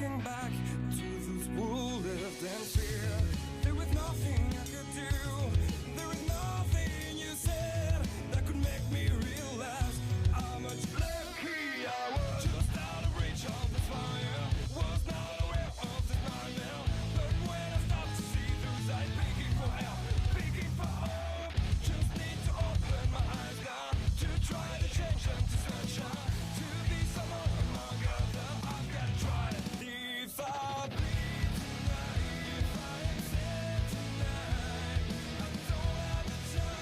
looking back to those who lived in fear. There was nothing I could do. There was nothing you said that could make me realize how much lucky I was. Just out of reach of the fire, was not aware of the nightmare. But when I stopped to see those eyes begging for help, begging for hope, just need to open my eyes now to try to change them to sunshine, to be someone among others. I've got to try it. If I bleed tonight, if I accept tonight, I don't have the time.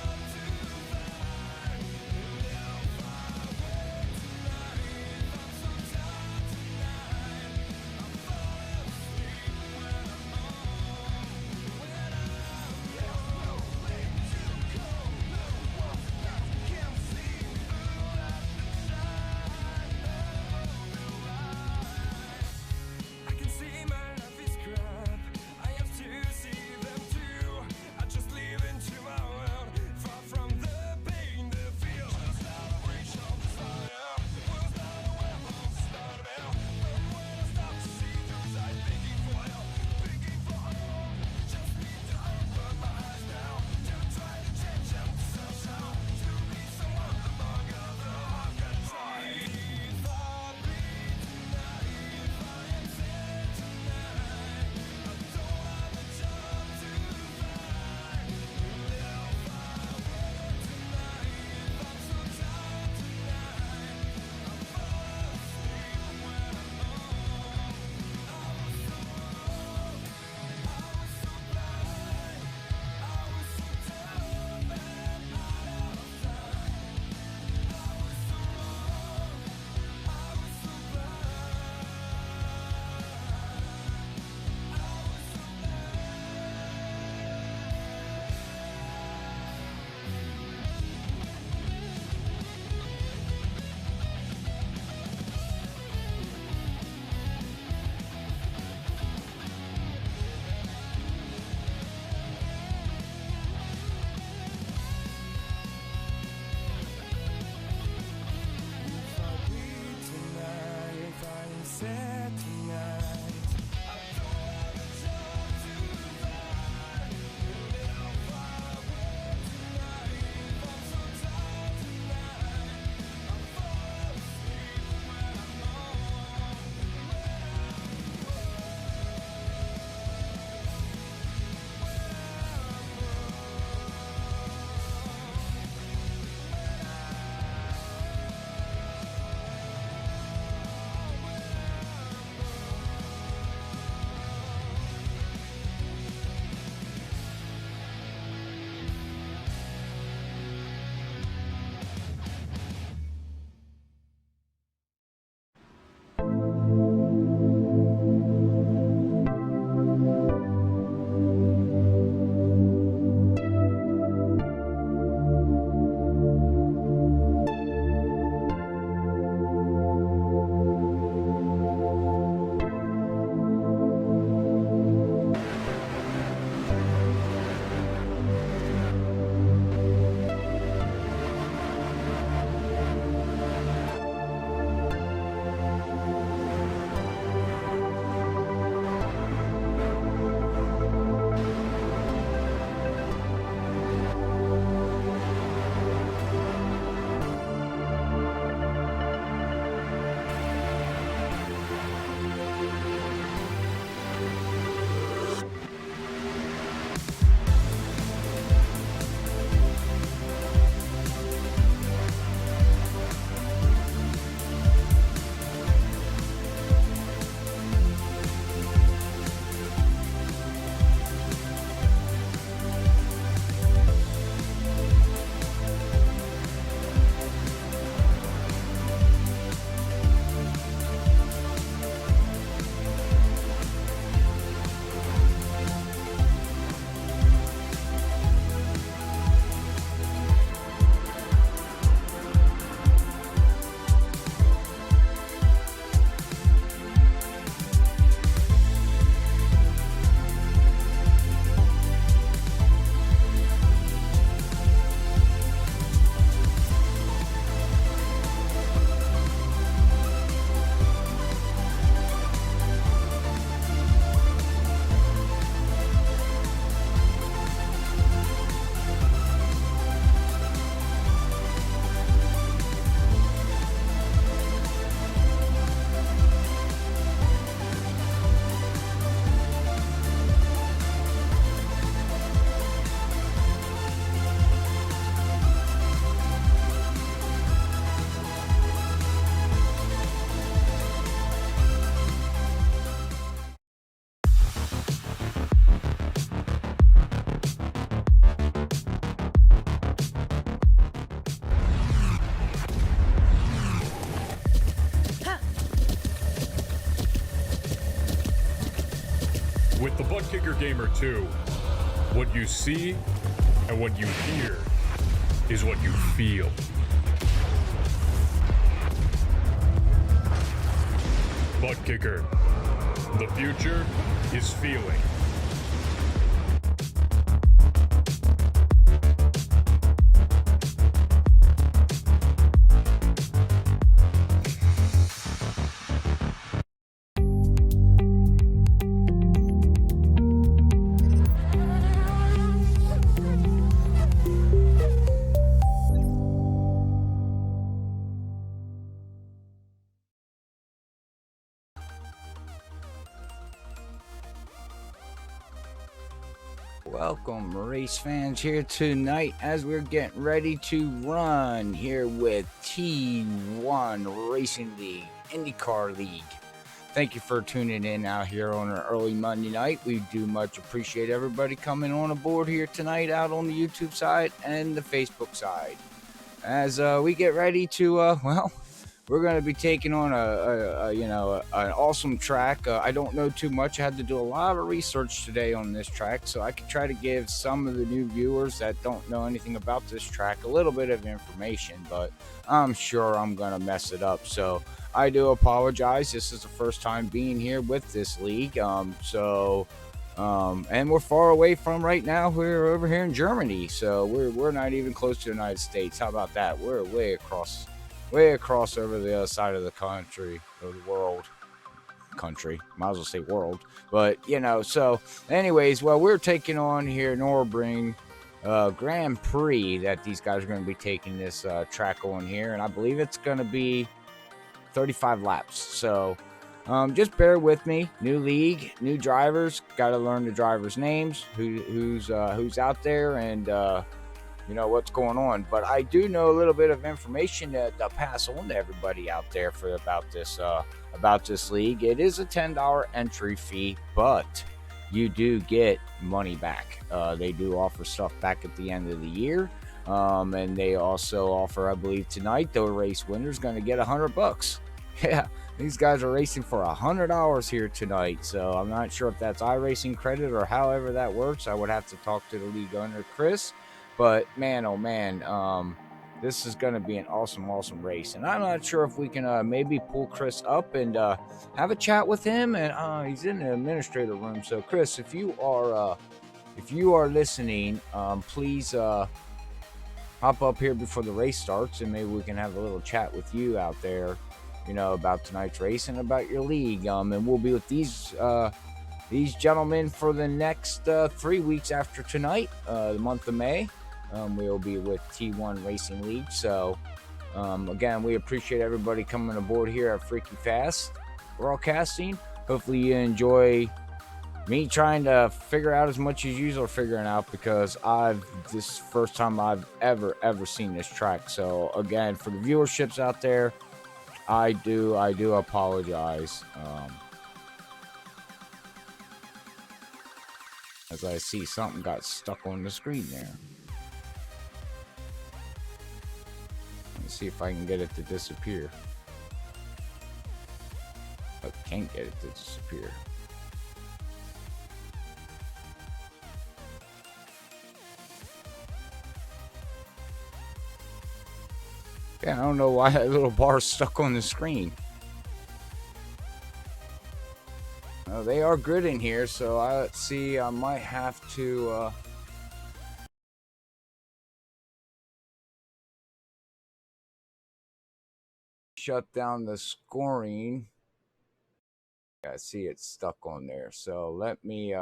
With the ButtKicker Gamer2, what you see and what you hear is what you feel. ButtKicker, the future is feeling. Welcome, race fans, here tonight as we're getting ready to run here with T1 Racing League, IndyCar League. Thank you for tuning in out here on an early Monday night. We do much appreciate everybody coming on aboard here tonight out on the YouTube side and the Facebook side. As we get ready to, we're going to be taking on an awesome track. I don't know too much. I had to do a lot of research today on this track, so I could try to give some of the new viewers that don't know anything about this track a little bit of information, but I'm sure I'm going to mess it up. So I do apologize. This is the first time being here with this league. And we're far away from right now. We're over here in Germany, so we're not even close to the United States. How about that? We're way across over the other side of the country, or the world. Country, might as well say world. But so anyways, well, we're taking on here Nurburgring Grand Prix that these guys are going to be taking this track on here, and I believe it's going to be 35 laps. So just bear with me. New league, new drivers, got to learn the drivers' names, who's out there, and what's going on. But I do know a little bit of information to pass on to everybody out there about this league. It is a $10 entry fee, but you do get money back. They do offer stuff back at the end of the year, and they also offer, I believe tonight, the race winner's going to get $100. Yeah, these guys are racing for $100 here tonight, so I'm not sure if that's iRacing credit or however that works. I would have to talk to the league owner, Chris. But man, oh man, this is going to be an awesome race. And I'm not sure if we can maybe pull Chris up and have a chat with him. And he's in the administrator room. So Chris, if you are listening, please hop up here before the race starts, and maybe we can have a little chat with you out there, about tonight's race and about your league. And we'll be with these gentlemen for the next 3 weeks after tonight, the month of May. We'll be with T1 Racing League. So, again, we appreciate everybody coming aboard here at Freaky Fast Broadcasting. Hopefully you enjoy me trying to figure out as much as you are figuring out, because this is the first time I've ever seen this track. So, again, for the viewerships out there, I do apologize. As I see something got stuck on the screen there. Let's see if I can get it to disappear. I can't get it to disappear. Yeah, I don't know why that little bar is stuck on the screen. They are good in here, so let's see. I might have to shut down the scoring. I see it's stuck on there. So let me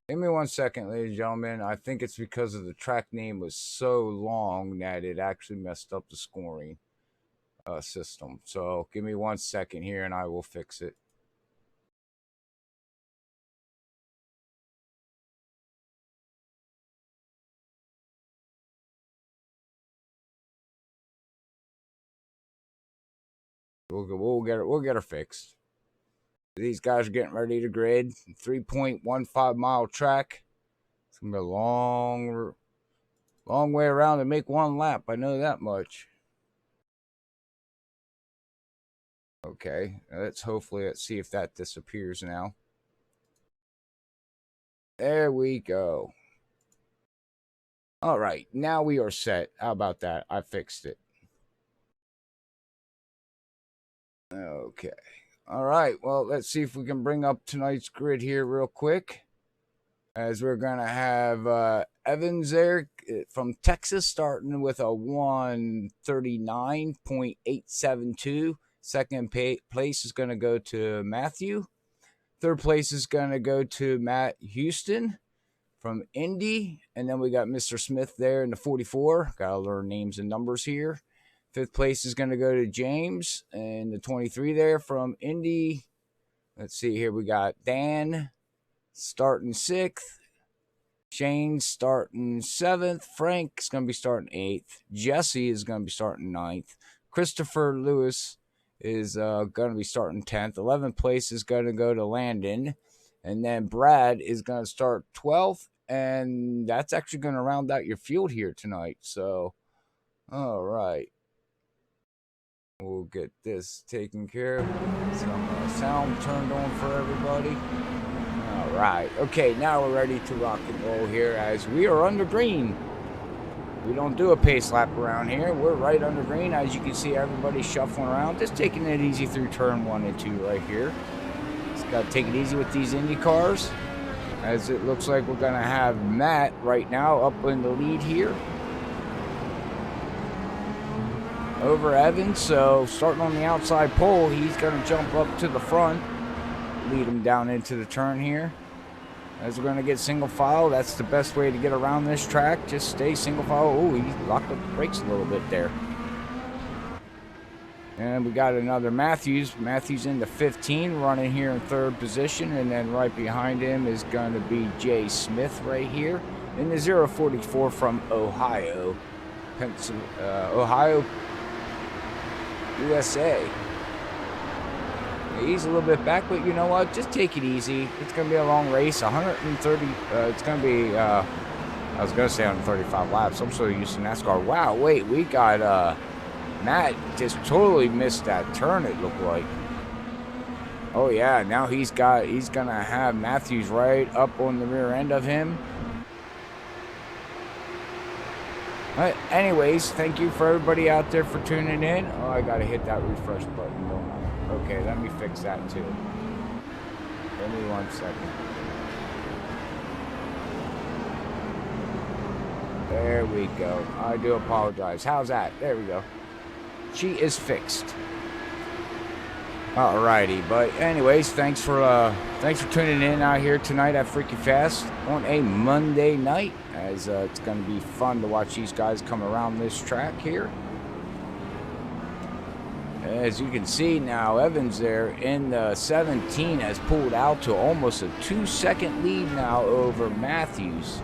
give me 1 second, ladies and gentlemen. I think it's because of the track name was so long that it actually messed up the scoring system. So give me 1 second here and I will fix it. We'll get her fixed. These guys are getting ready to grid. 3.15 mile track. It's gonna be a long way around to make one lap. I know that much. Okay, let's see if that disappears now. There we go. All right, now we are set. How about that? I fixed it. Okay. All right, well, let's see if we can bring up tonight's grid here real quick. As we're going to have Evans there from Texas starting with a 139.872. Second place is going to go to Matthew. Third place is going to go to Matt Houston from Indy. And then we got Mr. Smith there in the 44. Got to learn names and numbers here. Fifth place is going to go to James and the 23 there from Indy. Let's see here. We got Dan starting 6th. Shane starting 7th. Frank's going to be starting 8th. Jesse is going to be starting 9th. Christopher Lewis is going to be starting 10th. 11th place is going to go to Landon. And then Brad is going to start 12th. And that's actually going to round out your field here tonight. So, all right. We'll get this taken care of. Some sound turned on for everybody. All right. Okay, now we're ready to rock and roll here as we are under green. We don't do a pace lap around here. We're right under green. As you can see, everybody shuffling around. Just taking it easy through turn 1 and 2 right here. Just got to take it easy with these Indy cars. As it looks like we're going to have Matt right now up in the lead here over Evans. So starting on the outside pole, he's going to jump up to the front, lead him down into the turn here. As we're going to get single file, that's the best way to get around this track. Just stay single file. Oh, he locked up the brakes a little bit there. And we got another Matthews. Matthews into 15, running here in 3rd position. And then right behind him is going to be Jay Smith right here in the 044 from Ohio. Ohio, USA. He's a little bit back, but you know what? Just take it easy. It's going to be a long race. 130, it's going to be, I was going to say 135 laps. I'm so used to NASCAR. Wow, wait, we got, Matt just totally missed that turn, it looked like. Oh, yeah, now he's going to have Matthews right up on the rear end of him. But anyways, thank you for everybody out there for tuning in. Oh, I got to hit that refresh button, don't I? Okay, let me fix that too. Give me 1 second. There we go. I do apologize. How's that? There we go. She is fixed. Alrighty, but anyways, thanks for tuning in out here tonight at Freaky Fast on a Monday night. As it's going to be fun to watch these guys come around this track here. As you can see now, Evans there in the 17 has pulled out to almost a 2-second lead now over Matthews.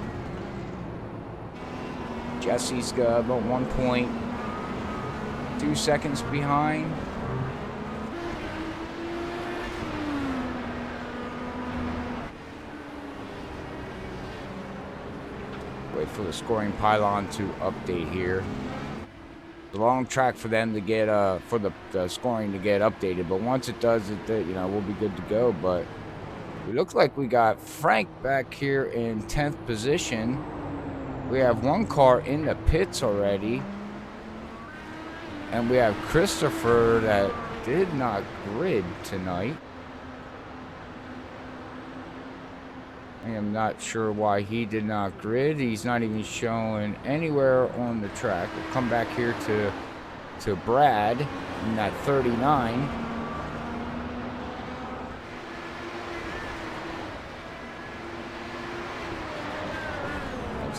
Jesse's got about 1.2 seconds behind. Wait for the scoring pylon to update here. It's a long track for them to get for the scoring to get updated, but once it does, we'll be good to go. But it looks like we got Frank back here in 10th position. We have one car in the pits already, and we have Christopher that did not grid tonight. I am not sure why he did not grid. He's not even showing anywhere on the track. We'll come back here to Brad in that 39.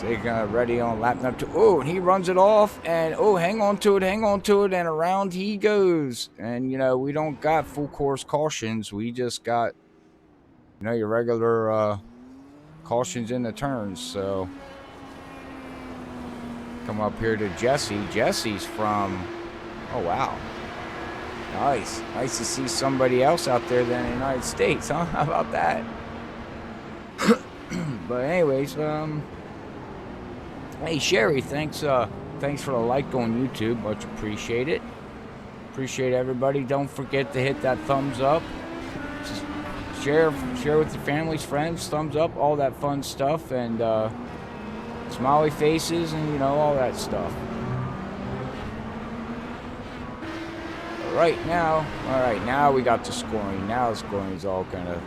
They got ready on lap number 2. Oh, and he runs it off, and oh, hang on to it, and around he goes. And we don't got full course cautions. We just got your regular cautions in the turns. So come up here to Jesse. Jesse's from, oh wow, nice to see somebody else out there than the United States, huh? How about that? But anyways, hey Sherry, thanks for the like on YouTube, much appreciated. Appreciate everybody. Don't forget to hit that thumbs up. share with your families, friends, thumbs up, all that fun stuff, and smiley faces, and you know, all that stuff. All right, now we got the scoring. Now the scoring is all gonna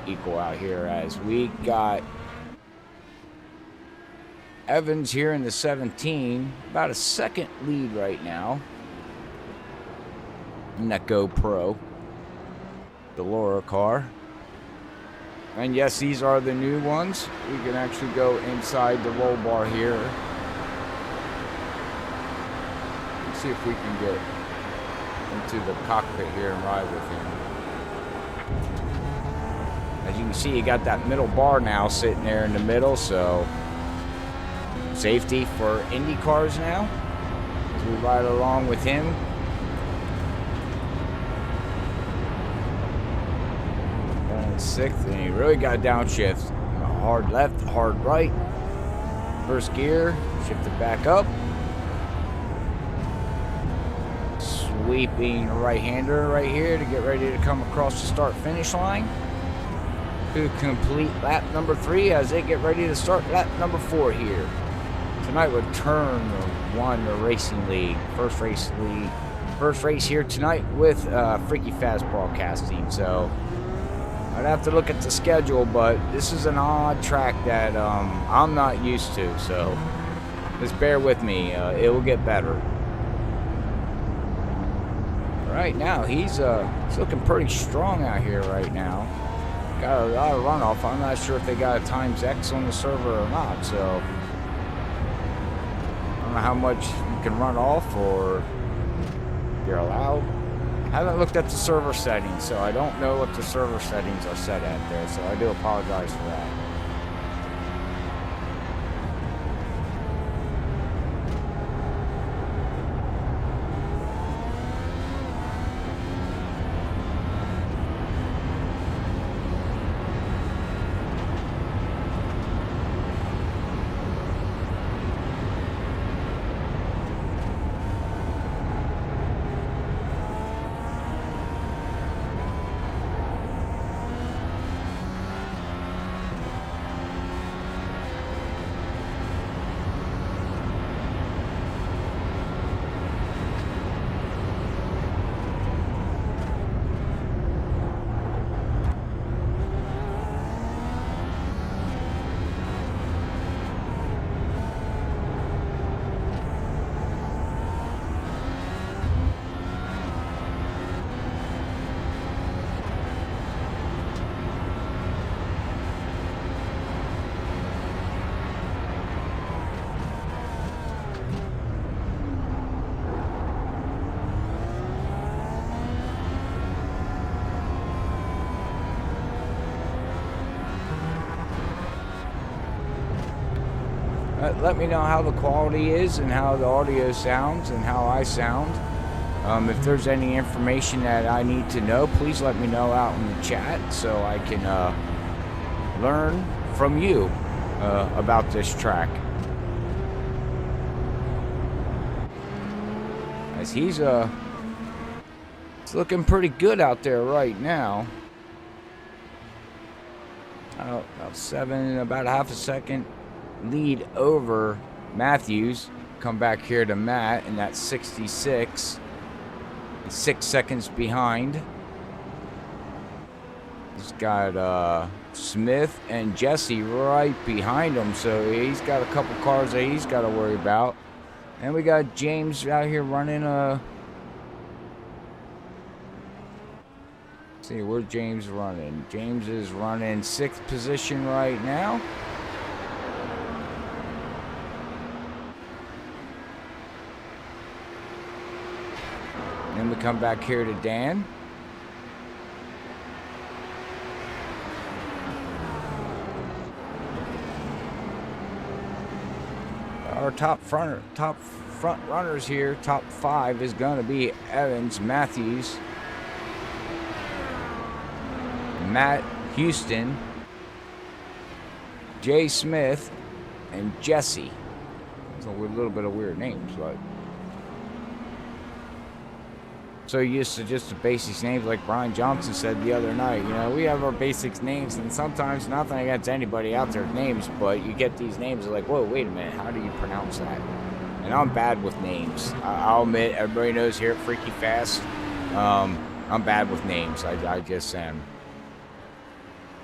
equal out here as we got Evans here in the 17, about a second lead right now in that GoPro, the Laura car. And yes, these are the new ones. We can actually go inside the roll bar here. Let's see if we can get into the cockpit here and ride with him. As you can see, you got that middle bar now sitting there in the middle, so safety for Indy cars now. As we ride along with him. Sixth, and he really got downshift. Hard left, hard right. First gear, shift it back up. Sweeping right-hander right here to get ready to come across the start-finish line. To complete lap number 3 as they get ready to start lap number 4 here. Tonight with turn 1, the racing league. First race here tonight with Freaky Fast Broadcasting. So I'd have to look at the schedule, but this is an odd track that I'm not used to, so just bear with me. It will get better. Right now, he's looking pretty strong out here right now. Got a lot of runoff. I'm not sure if they got a times X on the server or not, so I don't know how much you can run off or you're allowed. I haven't looked at the server settings, so I don't know what the server settings are set at there, so I do apologize for that. Let me know how the quality is and how the audio sounds and how I sound. If there's any information that I need to know, please let me know out in the chat so I can learn from you about this track. As he's looking pretty good out there right now. About a half a second lead over Matthews. Come back here to Matt, and that's 66. 6 seconds behind. He's got Smith and Jesse right behind him, so he's got a couple cars that he's got to worry about. And we got James out here running see, where's James running? James is running 6th position right now. Then we come back here to Dan. Our top front runners here, top 5 is going to be Evans, Matthews, Matt Houston, Jay Smith, and Jesse. It's a little bit of weird names, but so used to just the basics names, like Brian Johnson said the other night. You know, we have our basics names, and sometimes nothing against anybody out there's names, but you get these names like, whoa, wait a minute, how do you pronounce that? And I'm bad with names. I'll admit, everybody knows here at Freaky Fast, I'm bad with names. I just am.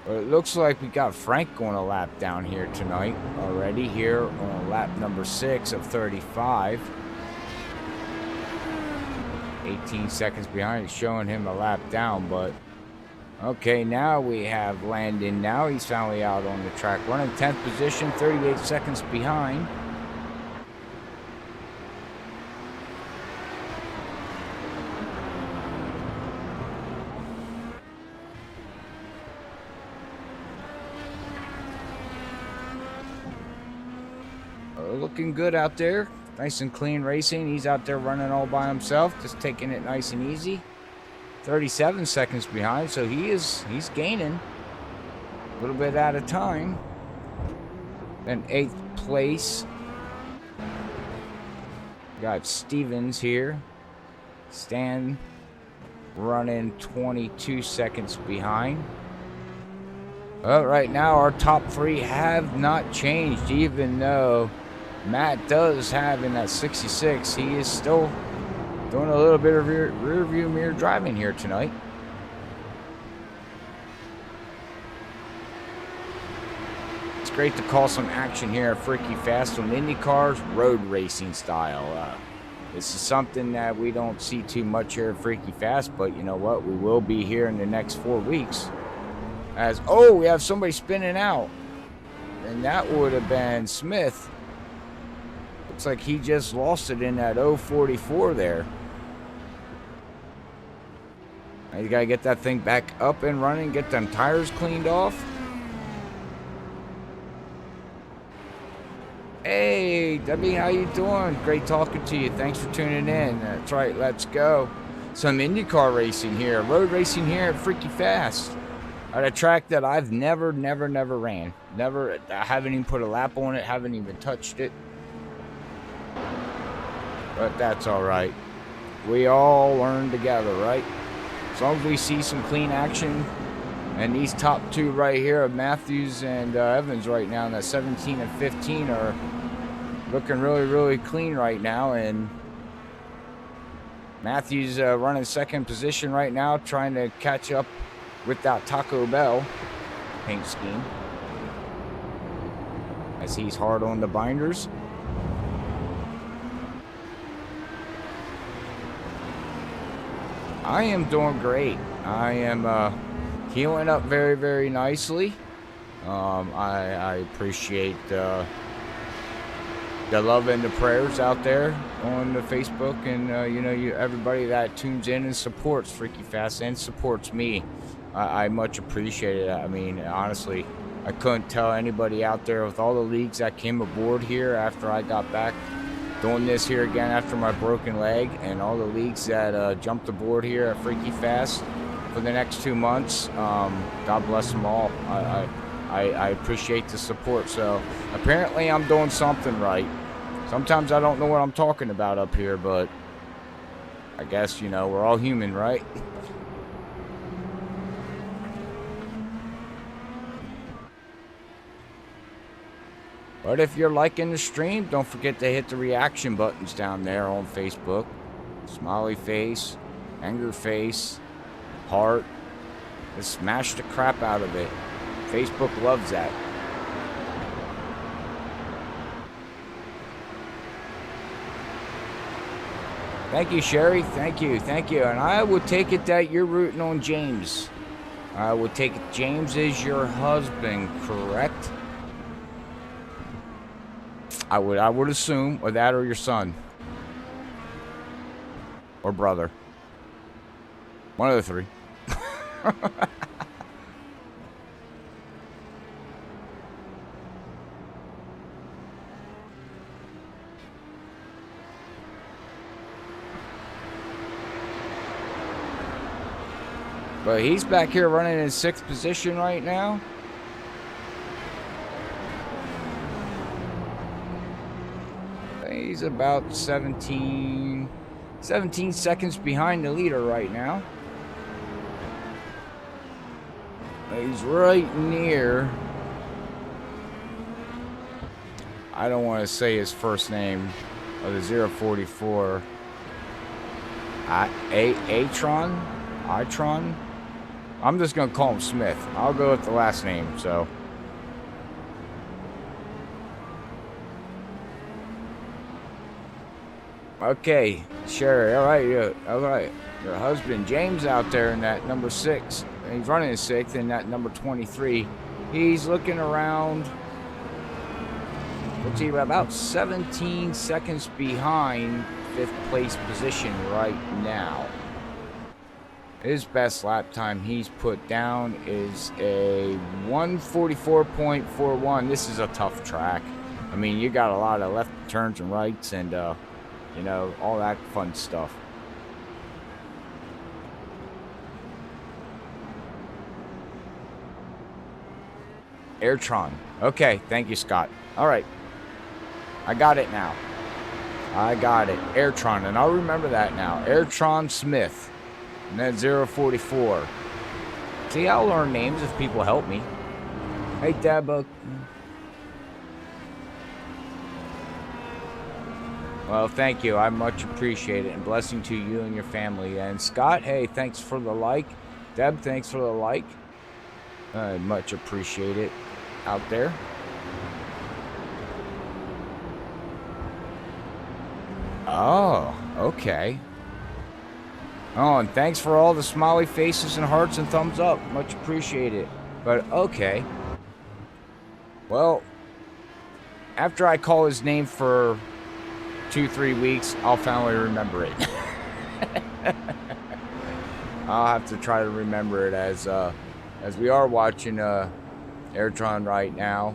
But it looks like we got Frank going a lap down here tonight already, here on lap number 6 of 35. 18 seconds behind, showing him a lap down, but okay, now we have Landon. Now he's finally out on the track, running 10th position, 38 seconds behind. Looking good out there. Nice and clean racing. He's out there running all by himself, just taking it nice and easy. 37 seconds behind, so he's gaining a little bit at a time. Then 8th place. Got Stevens here. Stan running 22 seconds behind. Well, right now our top 3 have not changed, even though Matt does have in that 66. He is still doing a little bit of rear view mirror driving here tonight. It's great to call some action here at Freaky Fast on IndyCar's road racing style. This is something that we don't see too much here at Freaky Fast, but you know what? We will be here in the next 4 weeks. As, oh, we have somebody spinning out. And that would have been Smith. Looks like he just lost it in that 044 there. Now you gotta get that thing back up and running, get them tires cleaned off. Hey, Debbie, how you doing? Great talking to you. Thanks for tuning in. That's right, let's go. Some IndyCar racing here, road racing here at Freaky Fast. At a track that I've never ran. I haven't even put a lap on it, haven't even touched it. But that's all right. We all learn together, right? As long as we see some clean action. And these top 2 right here of Matthews and Evans right now in that 17 and 15 are looking really clean right now. And Matthews running 2nd position right now, trying to catch up with that Taco Bell paint scheme. As he's hard on the binders. I am doing great. I am healing up very nicely. I appreciate the love and the prayers out there on the Facebook, and everybody that tunes in and supports Freaky Fast and supports me. I much appreciate it. I mean, honestly, I couldn't tell anybody out there with all the leagues that came aboard here after I got back doing this here again after my broken leg, and all the leagues that jumped aboard here at Freaky Fast for the next 2 months. God bless them all. I appreciate the support. So apparently I'm doing something right. Sometimes I don't know what I'm talking about up here, but I guess, we're all human, right? But if you're liking the stream, don't forget to hit the reaction buttons down there on Facebook. Smiley face, anger face, heart. Just smash the crap out of it. Facebook loves that. Thank you, Sherry. Thank you. And I would take it that you're rooting on James. I would take it James is your husband, correct? I would assume, or that, or your son, or brother, one of the 3. But he's back here running in 6th position right now. He's about 17 17 seconds behind the leader right now. He's right near. I don't want to say his first name of the 044. Itron? I'm just going to call him Smith. I'll go with the last name, so. Okay, Sherry, all right. Your husband, James, out there in that number 6. He's running in 6th in that number 23. He's looking around. What's he about 17 seconds behind 5th place position right now. His best lap time he's put down is a 1:44.41. This is a tough track. I mean, you got a lot of left turns and rights and, you know, all that fun stuff. Airtron. Okay, thank you, Scott. All right. I got it now. I got it. Airtron, and I'll remember that now. Airtron Smith. And then 044. See, I'll learn names if people help me. Hey, Deb. Well, thank you. I much appreciate it. And blessing to you and your family. And Scott, hey, thanks for the like. Deb, thanks for the like. I much appreciate it out there. Oh, okay. Oh, and thanks for all the smiley faces and hearts and thumbs up. Much appreciated. But, okay. Well, after I call his name for 2-3 weeks, I'll finally remember it. I'll have to try to remember it as we are watching Airtron right now.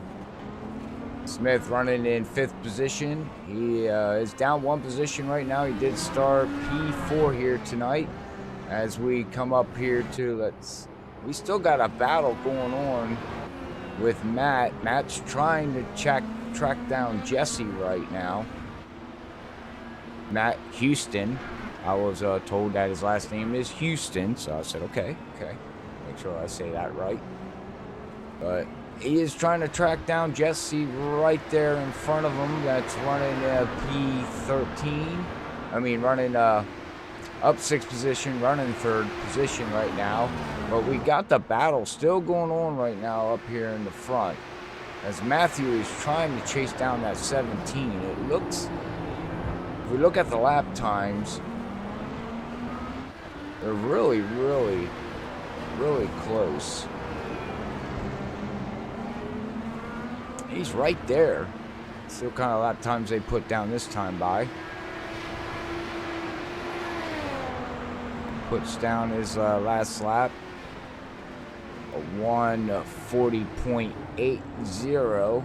Smith running in 5th position. He is down 1 position right now. He did start P4 here tonight. As we come up here to, we still got a battle going on with Matt. Matt's trying to track down Jesse right now. Matt Houston. I was told that his last name is Houston, so I said, okay. Make sure I say that right. But he is trying to track down Jesse right there in front of him. That's running P13. I mean, running up 6th position, running 3rd position right now. But we got the battle still going on right now up here in the front. As Matthew is trying to chase down that 17. It looks, if we look at the lap times, they're really, really, really close. He's right there. Still kind of lap times they put down this time by. Puts down his last lap. A 1:40.80.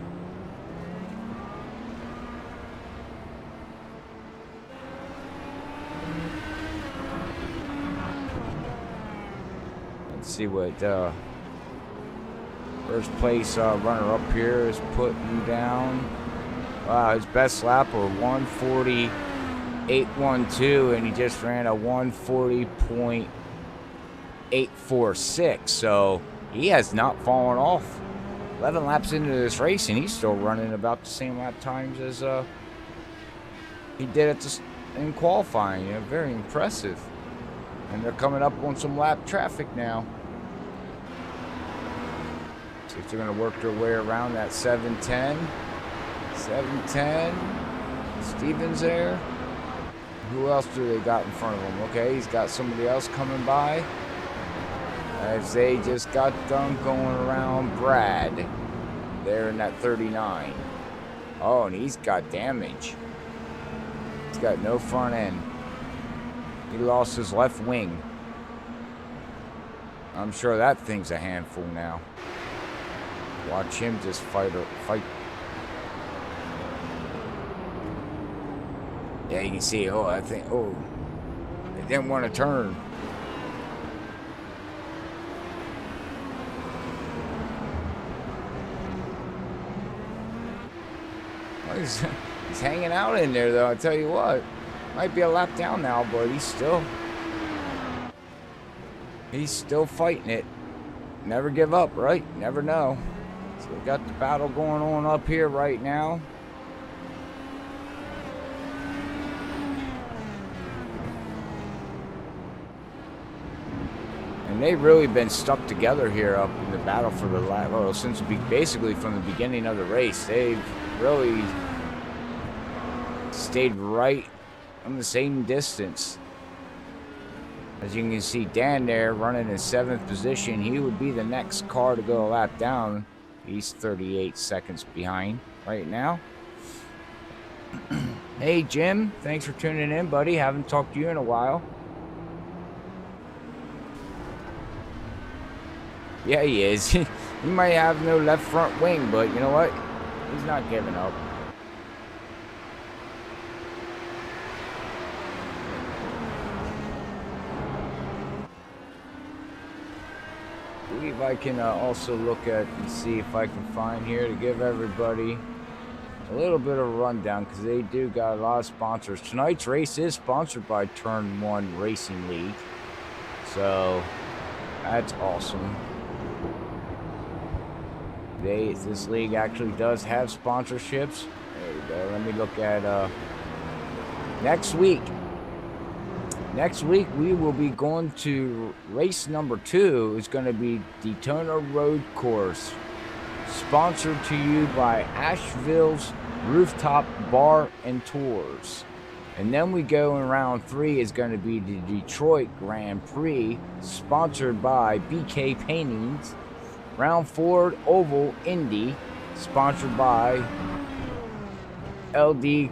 Let's see what first place runner up here is putting down. Wow, his best lap was 1:40.812, and he just ran a 1:40.846. So he has not fallen off. 11 laps into this race, and he's still running about the same lap times as he did in qualifying. You know, very impressive. And they're coming up on some lap traffic now. See if they're going to work their way around that 710. 710. Stevens there. Who else do they got in front of him? Okay, he's got somebody else coming by. As they just got done going around Brad. There in that 39. Oh, and he's got damage. He's got no front end. He lost his left wing. I'm sure that thing's a handful now. Watch him just fight. Yeah, you can see, I think, they didn't want to turn. Well, he's hanging out in there, though, I tell you what. Might be a lap down now, but he's still fighting it. Never give up, right? Never know. So we got the battle going on up here right now. And they've really been stuck together here up in the battle for the last, well, since basically from the beginning of the race. They've really stayed right on the same distance. As you can see, Dan there running in 7th position. He would be the next car to go a lap down. He's 38 seconds behind right now. Hey, Jim. Thanks for tuning in, buddy. Haven't talked to you in a while. Yeah, he is. He might have no left front wing, but you know what? He's not giving up. I believe I can also look at and see if I can find here to give everybody a little bit of a rundown, because they do got a lot of sponsors. Tonight's race is sponsored by Turn 1 Racing League, so that's awesome. This league actually does have sponsorships. There we go. Let me look at next week. Next week we will be going to race number 2. It's going to be Daytona Road Course, sponsored to you by Asheville's Rooftop Bar and Tours. And then we go in round 3 is going to be the Detroit Grand Prix, sponsored by BK Paintings. Round 4 Oval Indy, sponsored by LD.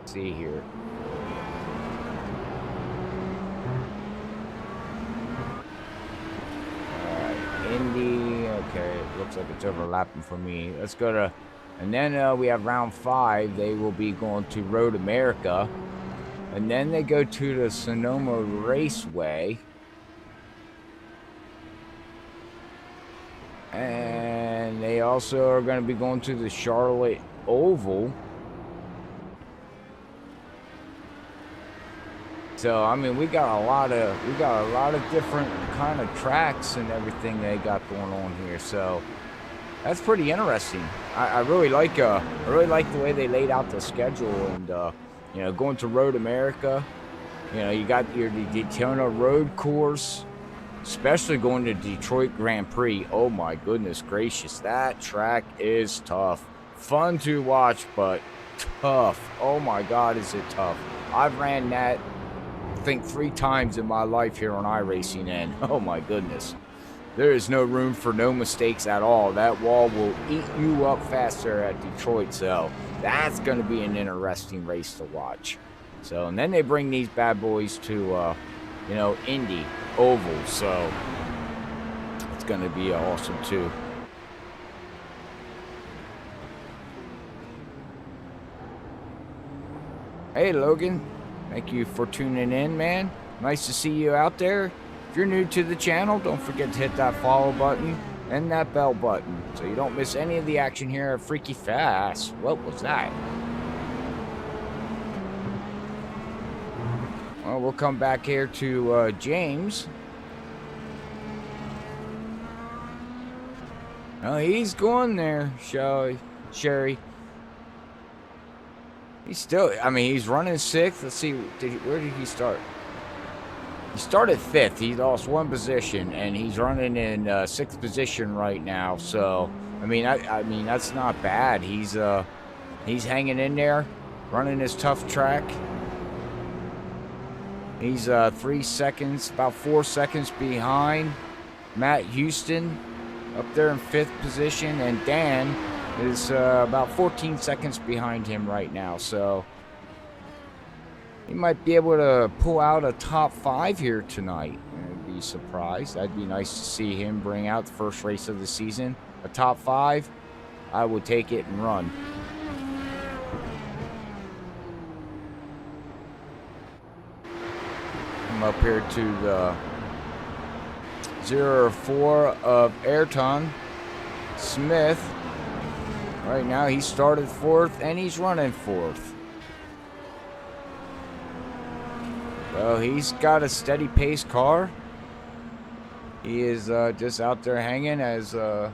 Let's see here. Alright, Indy. Okay, it looks like it's overlapping for me. Let's go to, and then we have round 5. They will be going to Road America. And then they go to the Sonoma Raceway. And they also are going to be going to the Charlotte Oval. So I mean, we got a lot of different kind of tracks and everything they got going on here. So that's pretty interesting. I really like the way they laid out the schedule, and you know, going to Road America. You know, you got your Daytona Road Course. Especially going to Detroit Grand Prix. Oh my goodness gracious. That track is tough. Fun to watch, but tough. Oh my God, is it tough. I've ran that, I think, 3 times in my life here on iRacing, and oh my goodness. There is no room for no mistakes at all. That wall will eat you up faster at Detroit, so that's going to be an interesting race to watch. So, and then they bring these bad boys to, you know, Indy Oval, so it's going to be awesome too. Hey Logan, thank you for tuning in, man. Nice to see you out there. If you're new to the channel, don't forget to hit that follow button and that bell button so you don't miss any of the action here at Freaky Fast. What was that? Well, we'll come back here to James. Oh, he's going there, Sherry. He's still, I mean, he's running 6th. Let's see, where did he start? He started 5th. He lost 1 position, and he's running in 6th position right now. So, I mean, I mean, that's not bad. He's hanging in there, running his tough track. He's 3 seconds, about 4 seconds behind Matt Houston up there in 5th position, and Dan is about 14 seconds behind him right now. So he might be able to pull out a top 5 here tonight. I'd be surprised. That'd be nice to see him bring out the first race of the season. A top 5, I would take it and run. I'm up here to the 04 of Ayrton Smith. Right now he started 4th and he's running 4th. So he's got a steady pace car. He is just out there hanging as car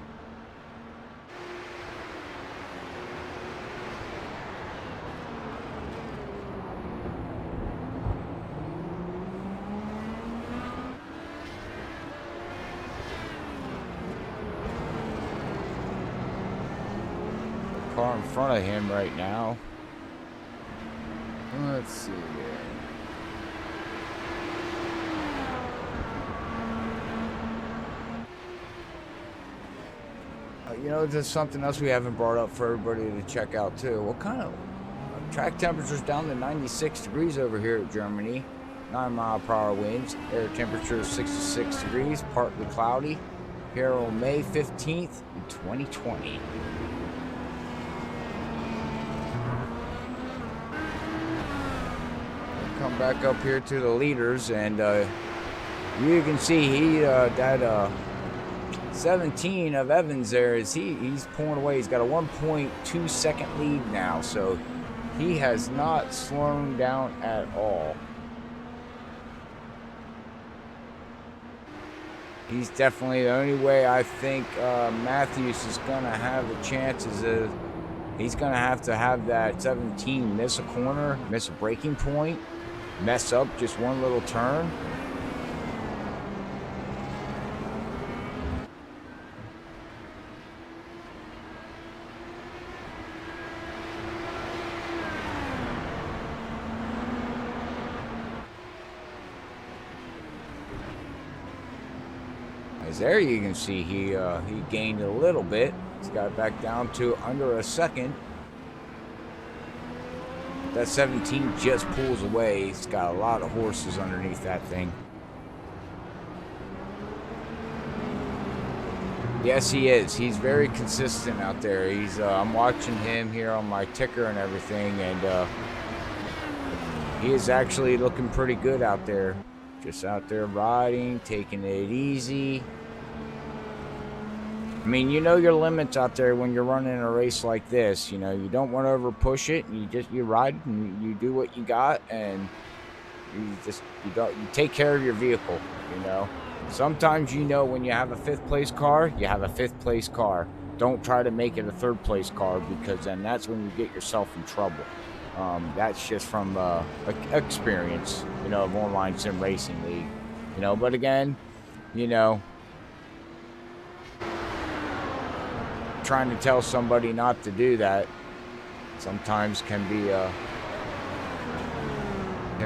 in front of him right now. Let's see here. You know, there's something else we haven't brought up for everybody to check out too. What kind of track temperatures down to 96 degrees over here at Germany. 9-mile-per-hour winds. Air temperature is 66 degrees, partly cloudy. Here on May 15th, 2020. Come back up here to the leaders, and you can see he that 17 of Evans there is he's pulling away. He's got a 1.2 second lead now, so he has not slowed down at all. He's definitely the only way I think Matthews is going to have the chances of. He's going to have that 17 miss a corner, miss a braking point, mess up just one little turn. As there you can see he gained a little bit. He's got it back down to under a second. That 17 just pulls away. He's got a lot of horses underneath that thing. Yes, he is. He's very consistent out there. He's I'm watching him here on my ticker and everything, and he is actually looking pretty good out there. Just out there riding, taking it easy. I mean, you know your limits out there when you're running a race like this. You know, you don't want to over push it. You ride and you do what you got, and you take care of your vehicle. You know, sometimes when you have a 5th place car, you have a 5th place car. Don't try to make it a 3rd place car, because then that's when you get yourself in trouble. That's just from experience, of online sim racing league. But again, trying to tell somebody not to do that sometimes can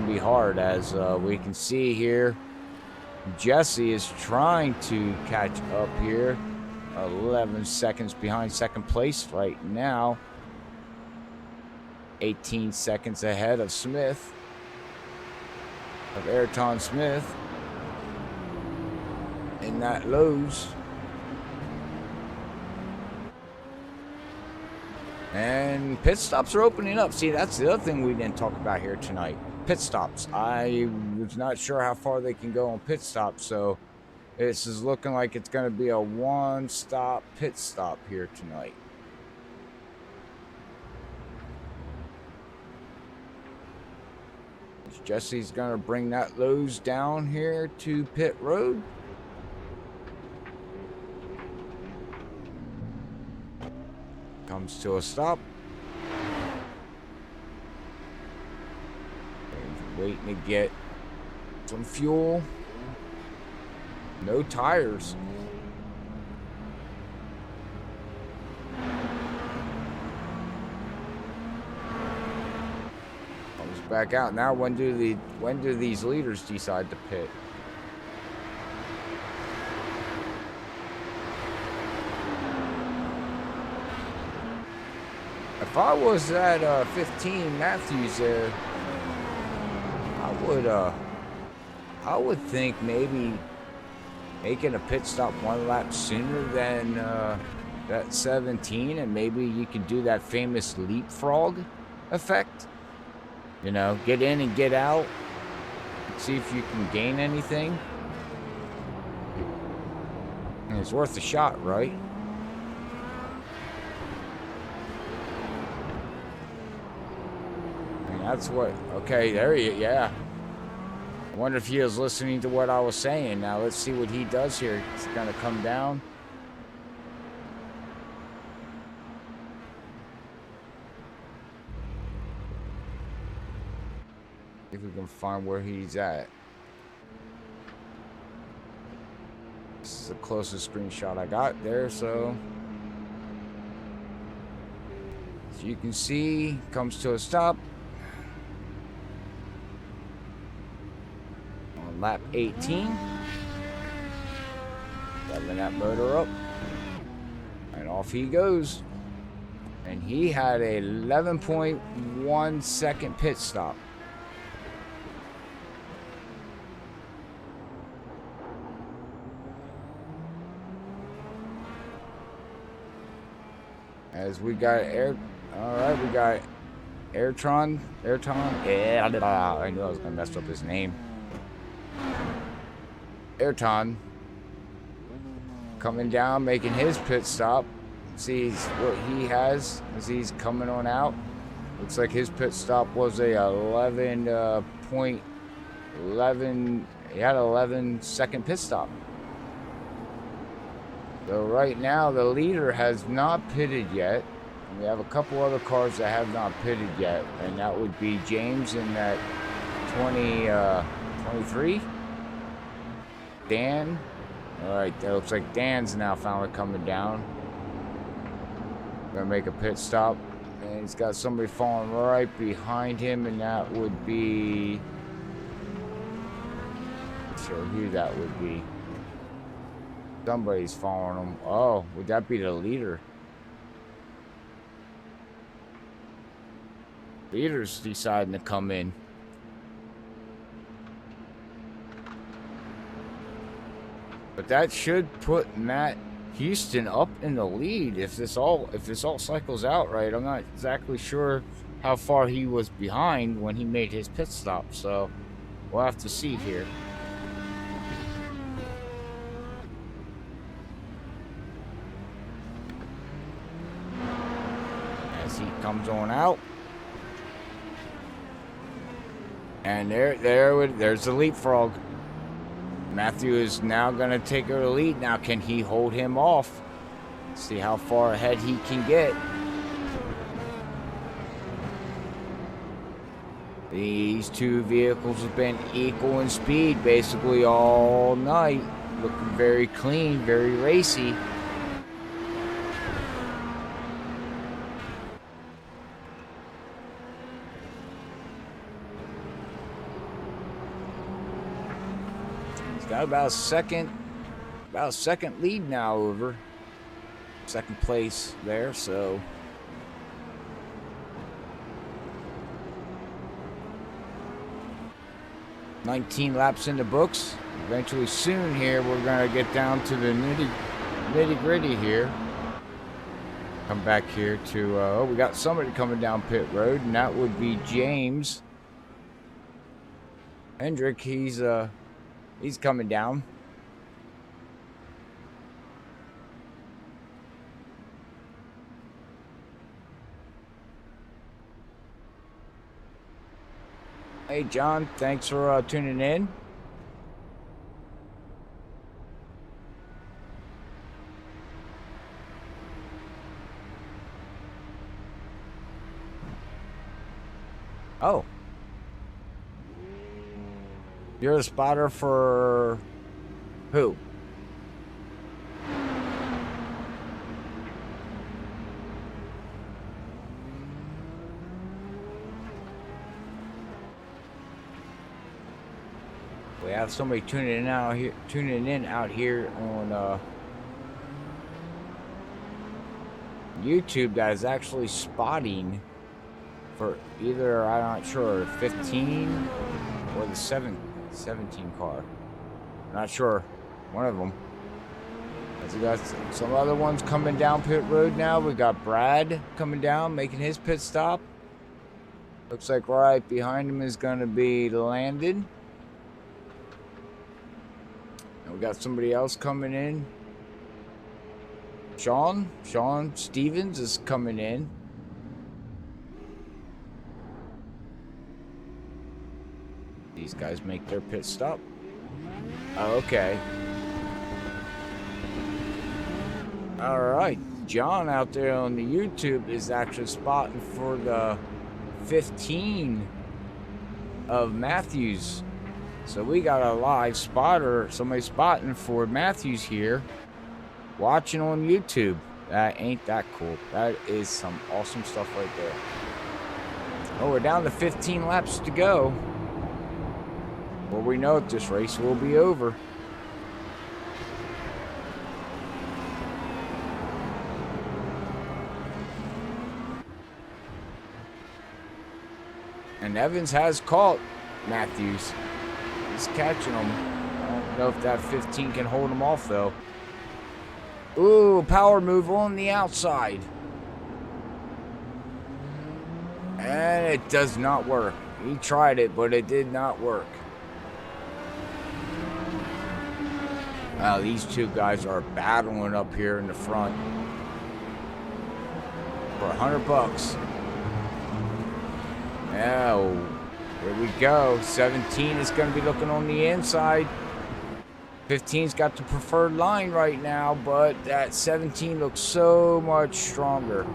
be hard, as we can see here. Jesse is trying to catch up here, 11 seconds behind 2nd place right now, 18 seconds ahead of Smith, of Ayrton Smith in that Lowe's. And pit stops are opening up. See, that's the other thing we didn't talk about here tonight. Pit stops. I was not sure how far they can go on pit stops, so this is looking like it's going to be a 1-stop pit stop here tonight. Jesse's going to bring that Lowe's down here to pit road. Comes to a stop. Waiting to get some fuel. No tires. Comes back out. Now when do these leaders decide to pit? If I was at 15 Matthews there, I would think maybe making a pit stop 1 lap sooner than that 17, and maybe you can do that famous leapfrog effect. Get in and get out, see if you can gain anything. And it's worth a shot, right? That's what, okay, yeah. I wonder if he was listening to what I was saying. Now let's see what he does here. He's gonna come down. See if we can find where he's at. This is the closest screenshot I got there, so as you can see, comes to a stop on lap 18. Revving that motor up, and off he goes. And he had a 11.1 second pit stop. As we got alright, we got Ayrton, yeah, I knew I was gonna mess up his name. Ayrton coming down, making his pit stop. See what he has as he's coming on out. Looks like his pit stop was a 11.11. He had an 11 second pit stop. So right now the leader has not pitted yet. We have a couple other cars that have not pitted yet, and that would be James in that 23. Dan. All right, that looks like Dan's now finally coming down. Gonna make a pit stop, and he's got somebody falling right behind him, and that would be. Not sure who that would be. Somebody's following him. Oh, would that be the leader? Leader's deciding to come in. But that should put Matt Houston up in the lead if this all cycles out right. I'm not exactly sure how far he was behind when he made his pit stop, so we'll have to see here. As he comes on out. And there's the leapfrog. Matthew is now going to take her lead. Now, can he hold him off? See how far ahead he can get. These two vehicles have been equal in speed basically all night. Looking very clean, very racy. Got about a second lead now over second place there, so $19 laps in the books. Eventually soon here we're gonna get down to the nitty gritty here. Come back here to we got somebody coming down pit road, and that would be James Hendrick. He's coming down. Hey, John, thanks for tuning in. Oh. You're a spotter for who? We have somebody tuning in out here on YouTube that is actually spotting for either, I'm not sure, 15 or the 17 car. Not sure. One of them. We got some other ones coming down pit road now. We got Brad coming down, making his pit stop. Looks like right behind him is going to be Landon. And we got somebody else coming in. Sean Stevens is coming in. these guys make their pit stop. Okay. All right. John out there on the YouTube is actually spotting for the 15 of Matthews. So we got a live spotter, somebody spotting for Matthews here, watching on YouTube. That ain't that cool. That is some awesome stuff right there. Oh, we're down to 15 laps to go. Well, we know it, this race will be over. And Evans has caught Matthews. He's catching him. I don't know if that 15 can hold him off, though. Ooh, power move on the outside. And it does not work. He tried it, but it did not work. Wow, these two guys are battling up here in the front for $100. Now, here we go. 17 is going to be looking on the inside. 15's got the preferred line right now, but that 17 looks so much stronger.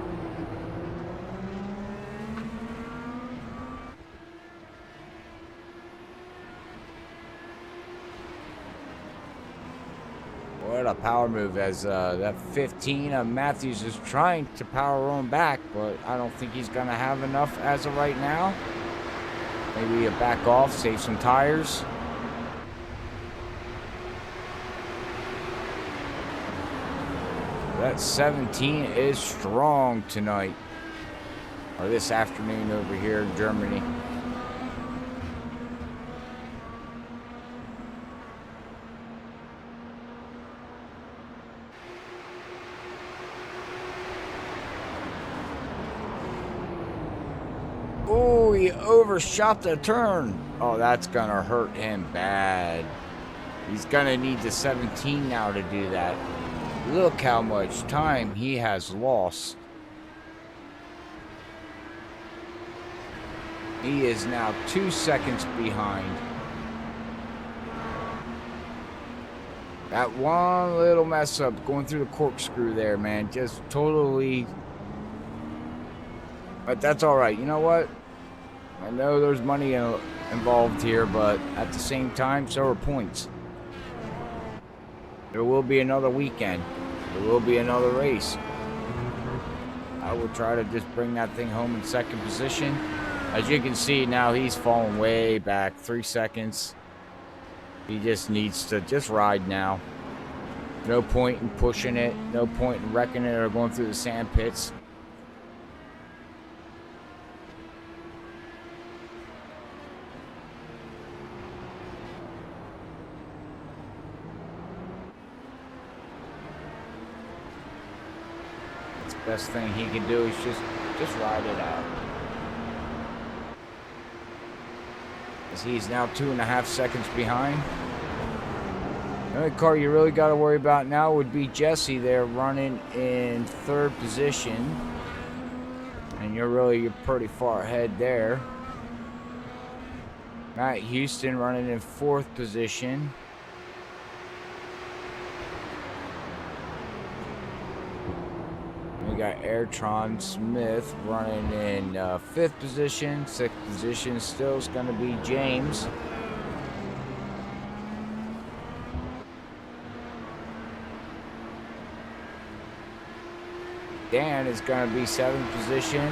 What a power move, as that 15 of Matthews is trying to power on back, but I don't think he's going to have enough as of right now. Maybe a back off, save some tires. That 17 is strong tonight, or this afternoon over here in Germany. Oh, he overshot the turn. Oh, that's gonna hurt him bad. He's gonna need the 17 now to do that. Look how much time he has lost. He is now 2 seconds behind. That one little mess up going through the corkscrew there, man, just totally. But that's all right. You know what? I know there's money involved here, but at the same time, so are points. There will be another weekend. There will be another race. I will try to just bring that thing home in second position. As you can see now, he's falling way back, 3 seconds. He just needs to just ride now. No point in pushing it. No point in wrecking it or going through the sand pits. Best thing he can do is just ride it out. As he's now 2.5 seconds behind. The only car you really got to worry about now would be Jesse there running in 3rd position. And you're pretty far ahead there. Matt Houston running in 4th position. We got Airtron Smith running in 5th position. 6th position still is going to be James. Dan is going to be 7th position.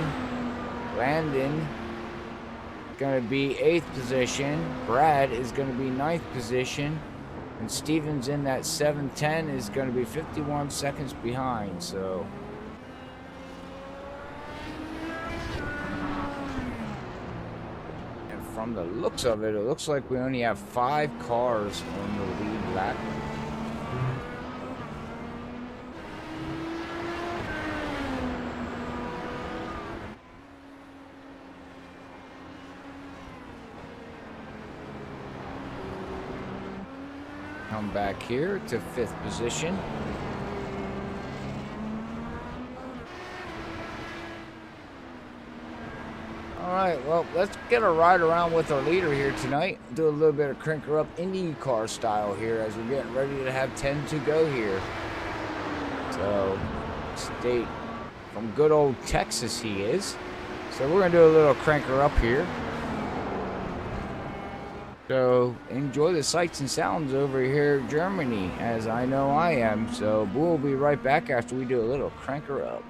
Landon going to be 8th position. Brad is going to be 9th position. And Stevens in that 710 is going to be 51 seconds behind. So from the looks of it, it looks like we only have 5 cars on the lead lap. Come back here to 5th position. All right, well, let's get a ride around with our leader here tonight. Do a little bit of cranker up IndyCar style here as we're getting ready to have 10 to go here. So, state from good old Texas he is. So we're going to do a little cranker up here. So enjoy the sights and sounds over here in Germany, as I know I am. So we'll be right back after we do a little cranker up.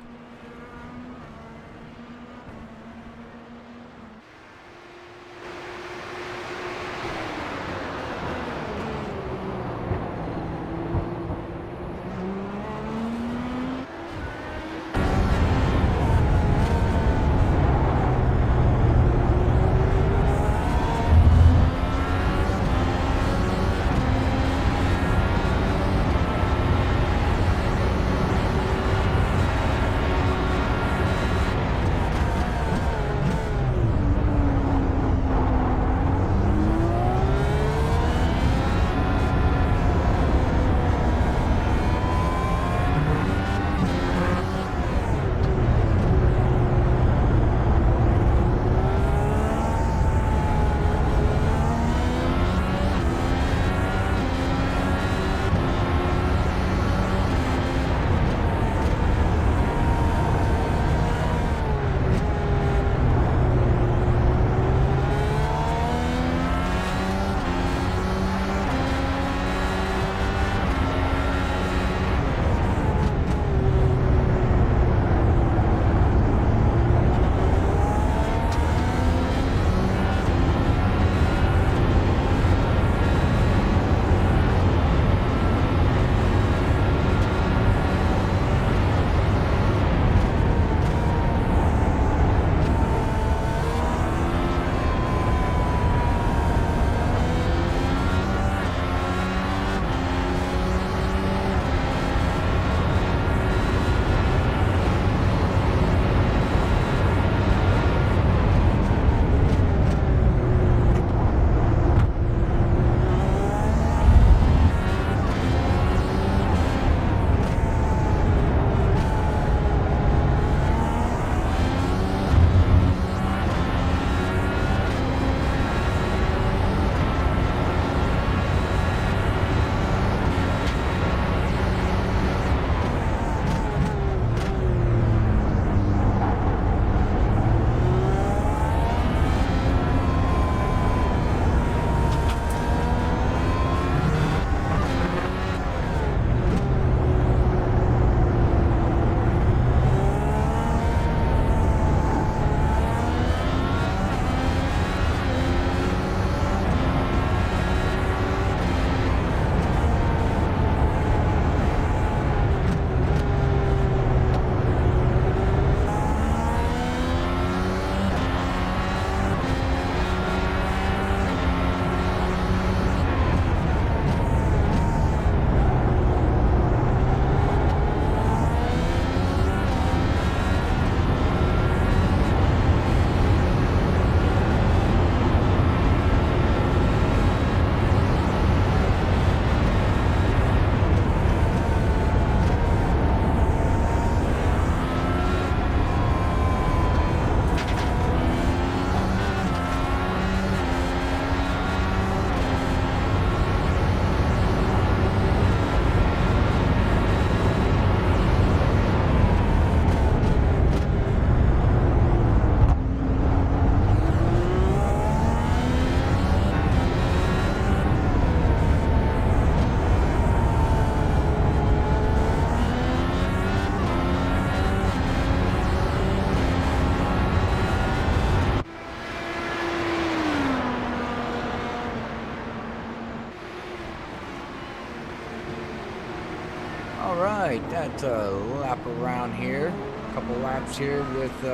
Alright, that's a lap around here. A couple laps here with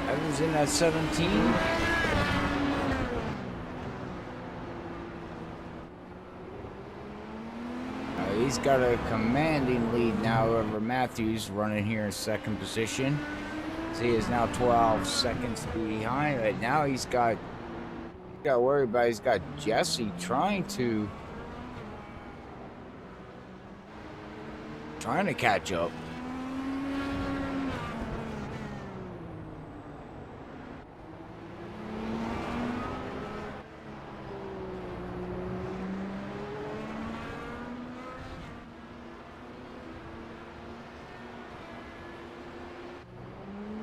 Evans in at 17. He's got a commanding lead now over Matthews, running here in second position. So he is now 12 seconds behind. Right now he's got to worry about, he's got Jesse trying to catch up.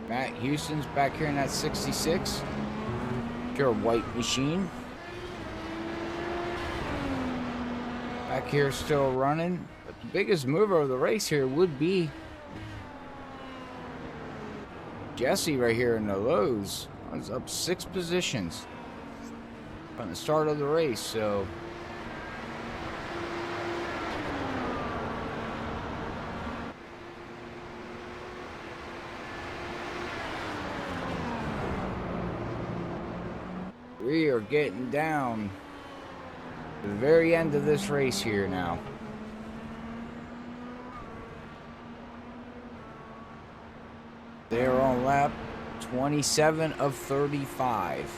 Matt Houston's back here in that 66. Pure white machine. Back here still running. But the biggest mover of the race here would be Jesse right here in the lows. He's up 6 positions from the start of the race, so we are getting down to the very end of this race here now. They're on lap 27 of 35.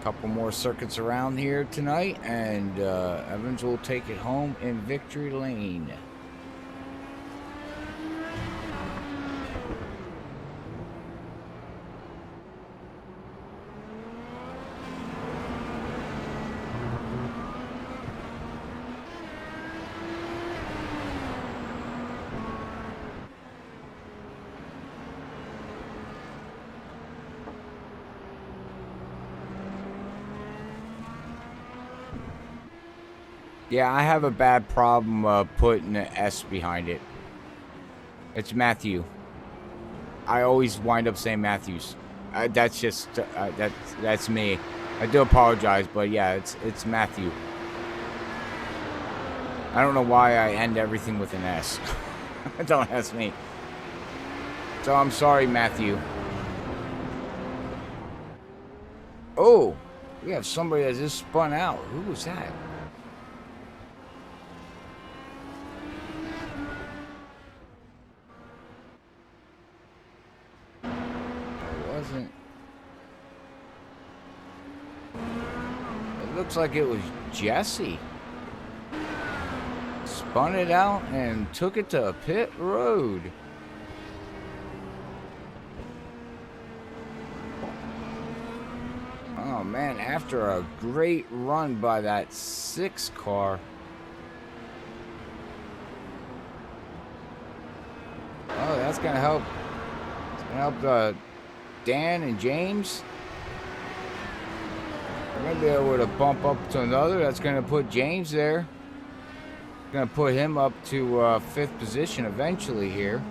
Couple more circuits around here tonight, and Evans will take it home in victory lane. Yeah, I have a bad problem putting an S behind it. It's Matthew. I always wind up saying Matthews. That's just that's me. I do apologize, but yeah, it's Matthew. I don't know why I end everything with an S. Don't ask me. So I'm sorry, Matthew. Oh, we have somebody that just spun out. Who was that? It looks like it was Jesse. Spun it out and took it to a pit road. Oh man, after a great run by that 6 car. Oh, that's gonna help. It's gonna help Dan and James. We're going to be able to bump up to another. That's going to put James there. Going to put him up to 5th position eventually here.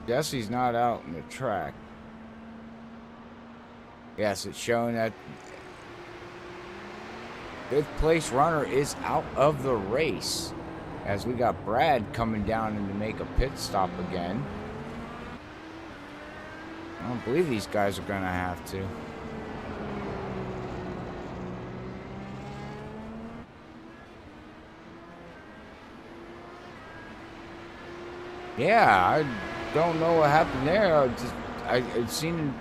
Jesse's not out in the track. Yes, it's showing that 5th place runner is out of the race. As we got Brad coming down in to make a pit stop again. I don't believe these guys are going to have to. Yeah, I don't know what happened there. I'd seen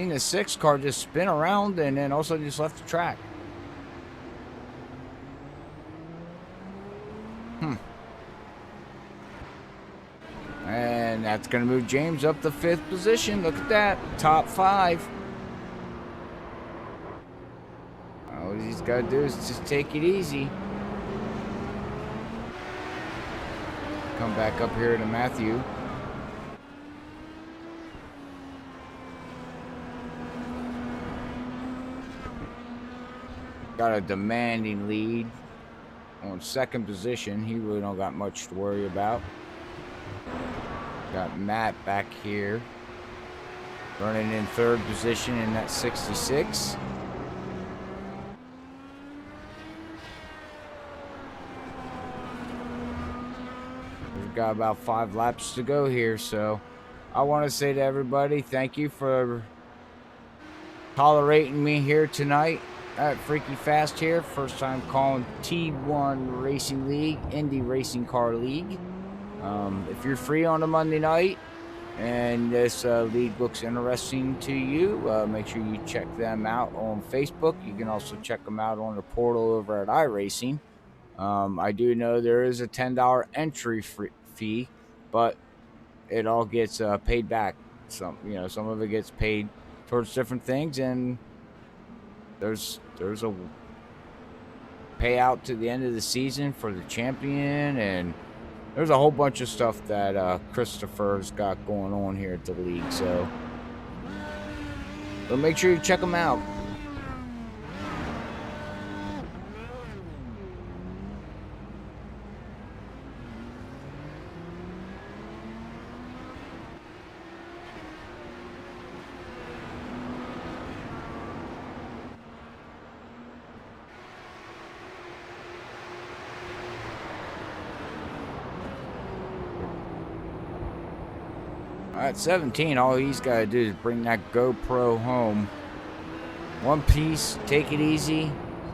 the 6 car just spin around and then also just left the track. And that's going to move James up to 5th position. Look at that. Top 5. All he's got to do is just take it easy. Come back up here to Matthew. Got a demanding lead on 2nd position. He really don't got much to worry about. Got Matt back here running in 3rd position in that 66. We've got about 5 laps to go here, so I want to say to everybody, thank you for tolerating me here tonight at Freaky Fast here. First time calling T1 Racing League, Indy Racing Car League. If you're free on a Monday night and this league looks interesting to you, make sure you check them out on Facebook. You can also check them out on the portal over at iRacing. I do know there is a $10 entry fee, but it all gets paid back. Some of it gets paid towards different things, and there's a payout to the end of the season for the champion, and there's a whole bunch of stuff that Christopher's got going on here at the league. So make sure you check them out. At 17, all he's got to do is bring that GoPro home. One piece, take it easy.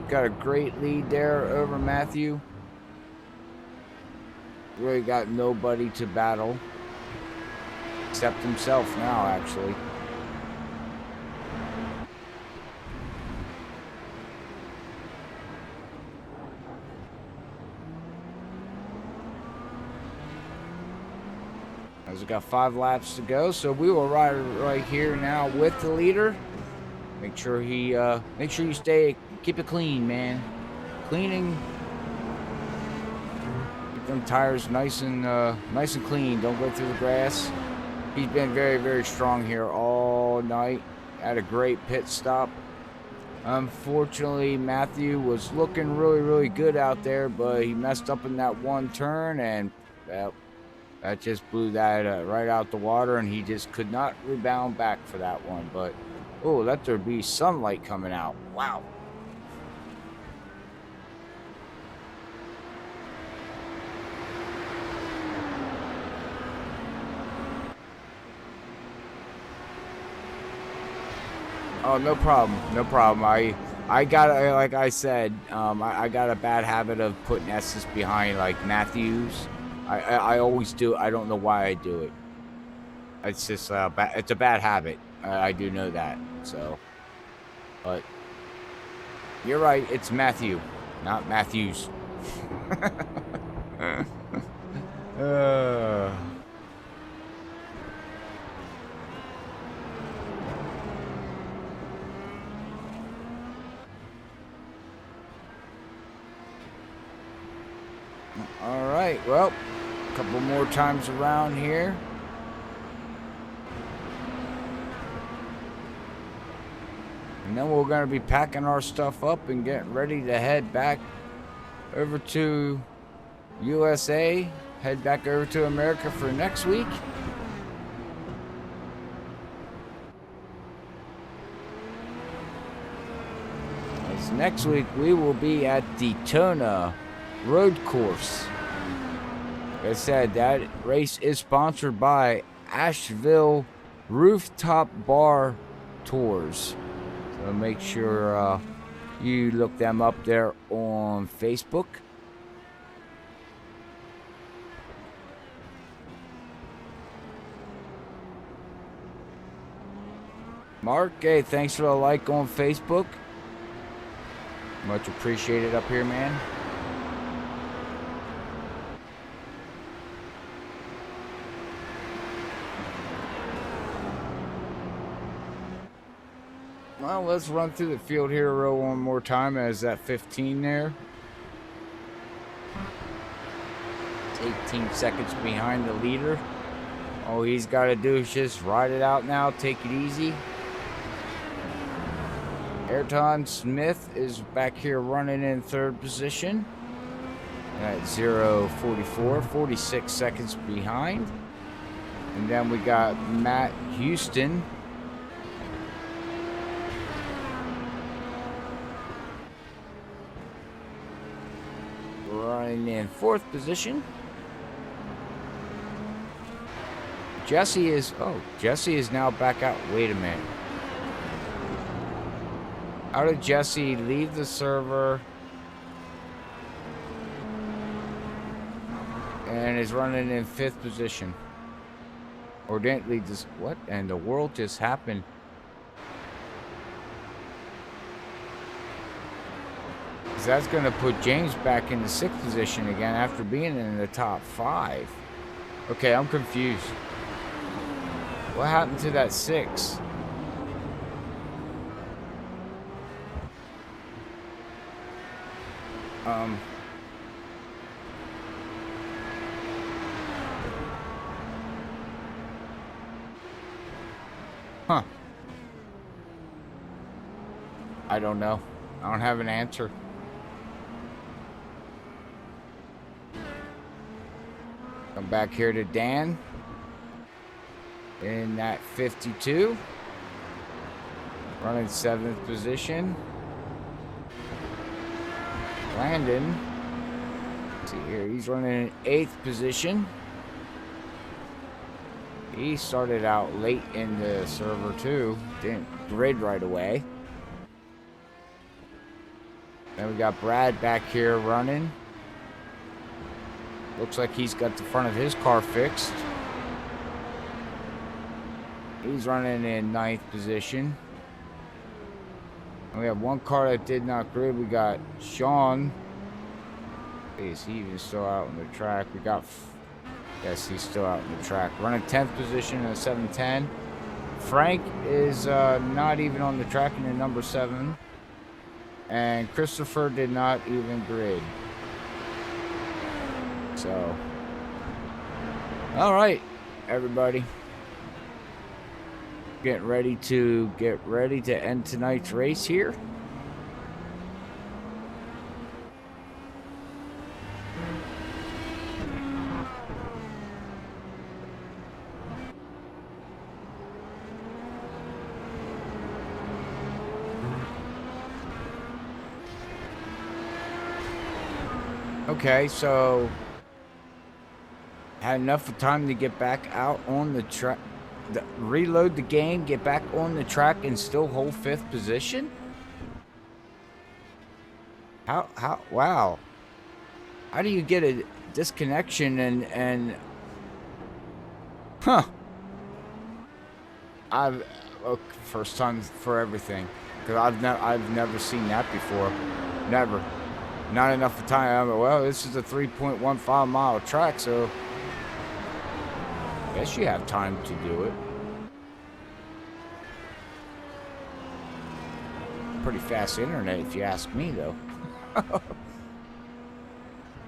Got a great lead there over Matthew. Really got nobody to battle. Except himself now, actually. As we got 5 laps to go, so we will ride right here now with the leader. Make sure you keep it clean, man. Cleaning, keep them tires nice and clean. Don't go through the grass. He's been very, very strong here all night. Had a great pit stop. Unfortunately, Matthew was looking really, really good out there, but he messed up in that one turn, and that just blew that right out the water, and he just could not rebound back for that one. But, oh, let there be sunlight coming out. Wow. Oh, no problem. No problem. I got, like I said, I got a bad habit of putting S's behind, like, Matthews. I always do. I don't know why I do it. It's just it's a bad habit. I do know that. So, but you're right. It's Matthew, not Matthews. All right. Well, a couple more times around here. And then we're going to be packing our stuff up and getting ready to head back over to USA. Head back over to America for next week. As next week we will be at Daytona Road Course. Like I said, that race is sponsored by Asheville Rooftop Bar Tours. So make sure you look them up there on Facebook. Mark, hey, thanks for the like on Facebook. Much appreciated up here, man. Well, let's run through the field here one more time as that 15 there. 18 seconds behind the leader. All he's got to do is just ride it out now, take it easy. Ayrton Smith is back here running in 3rd position at 0:44, 46 seconds behind. And then we got Matt Houston running in 4th position. Jesse is now back out. Wait a minute. How did Jesse leave the server and is running in 5th position? Or didn't leave this? What in the world just happened? Because that's going to put James back in the 6th position again after being in the top 5. Okay, I'm confused. What happened to that 6? Huh. I don't know. I don't have an answer. Come back here to Dan. In that 52. Running 7th position. Landon. Let's see here. He's running in 8th position. He started out late in the server too. Didn't grid right away. Then we got Brad back here running. Looks like he's got the front of his car fixed. He's running in 9th position. And we have one car that did not grid. We got Sean. Is he even still out on the track? We got... Yes, he's still out on the track. Running 10th position in a 710. Frank is not even on the track in the number 7. And Christopher did not even grid. So, all right, everybody. Get ready to end tonight's race here. Okay, so had enough of time to get back out on the track, reload the game, get back on the track, and still hold 5th position? Wow. How do you get a disconnection and huh. First time for everything. Because I've never seen that before. Never. Not enough time. Well, this is a 3.15 mile track, so I guess you have time to do it. Pretty fast internet, if you ask me, though. Of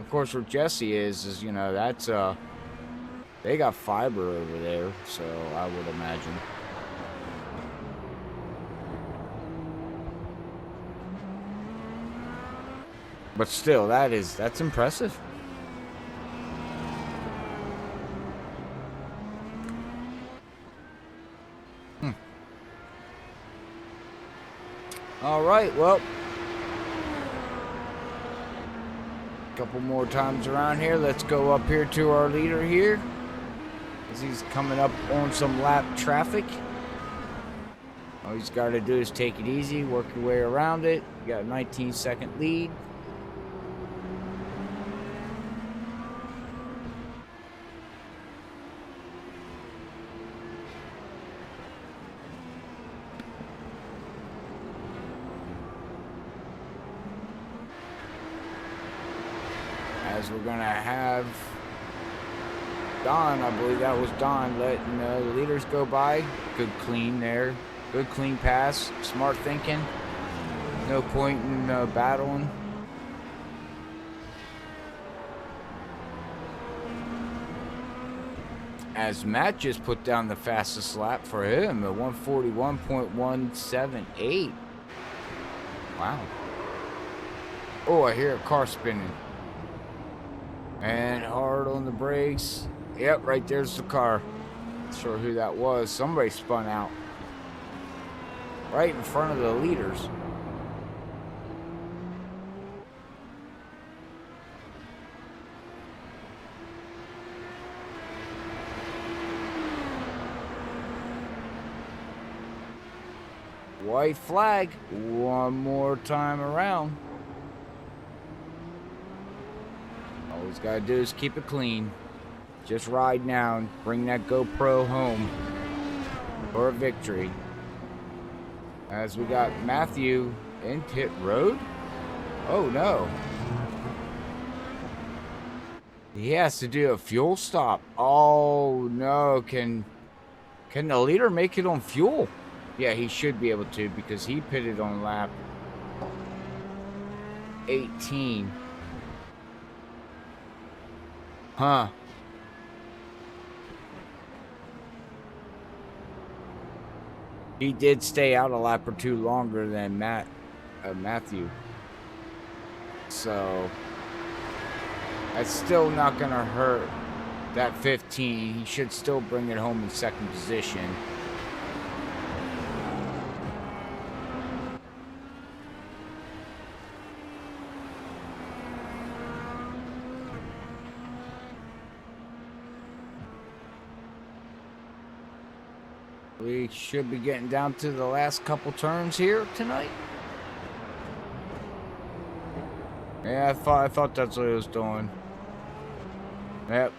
course, where Jesse is you know, that's they got fiber over there, so I would imagine. But still, that's impressive. All right, well, a couple more times around here. Let's go up here to our leader here, as he's coming up on some lap traffic. All he's got to do is take it easy, work your way around it. You got a 19-second lead. As we're gonna have Don, I believe that was Don, letting the leaders go by. Good clean there. Good clean pass. Smart thinking. No point in battling. As Matt just put down the fastest lap for him at 141.178. Wow. Oh, I hear a car spinning. And hard on the brakes. Yep, right there's the car. Not sure who that was. Somebody spun out. Right in front of the leaders. White flag. One more time around. All he's got to do is keep it clean. Just ride now and bring that GoPro home for a victory. As we got Matthew in pit road. Oh no. He has to do a fuel stop. Oh no. Can the leader make it on fuel? Yeah, he should be able to because he pitted on lap 18. Huh. He did stay out a lap or two longer than Matthew. So that's still not going to hurt that 15. He should still bring it home in second position. We should be getting down to the last couple turns here tonight. Yeah, I thought that's what it was doing. Yep.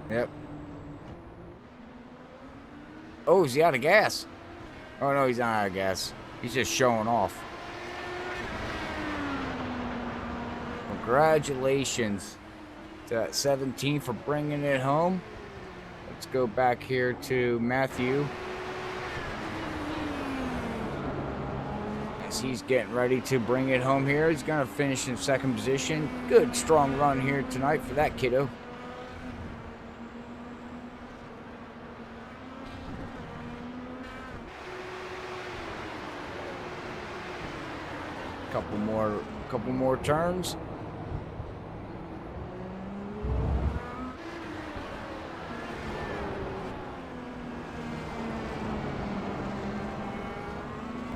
Yep. Oh, is he out of gas? Oh, no, he's not out of gas. He's just showing off. Congratulations to that 17 for bringing it home. Let's go back here to Matthew. As he's getting ready to bring it home here. He's going to finish in second position. Good, strong run here tonight for that kiddo. Couple more turns.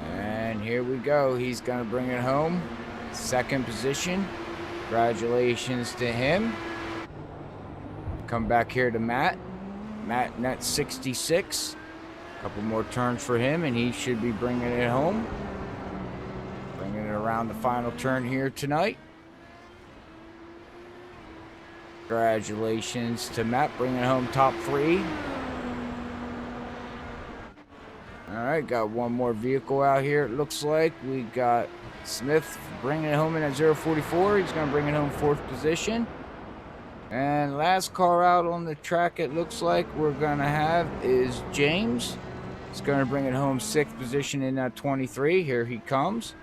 And here we go. He's going to bring it home. Second position. Congratulations to him. Come back here to Matt. Matt net 66. Couple more turns for him, and he should be bringing it home. Bringing it around the final turn here tonight. Congratulations to Matt, bringing home top 3. All right, got one more vehicle out here. It looks like we got Smith bringing it home in at 044. He's going to bring it home 4th position. And last car out on the track, it looks like we're going to have is James. He's going to bring it home 6th position in at 23. Here he comes.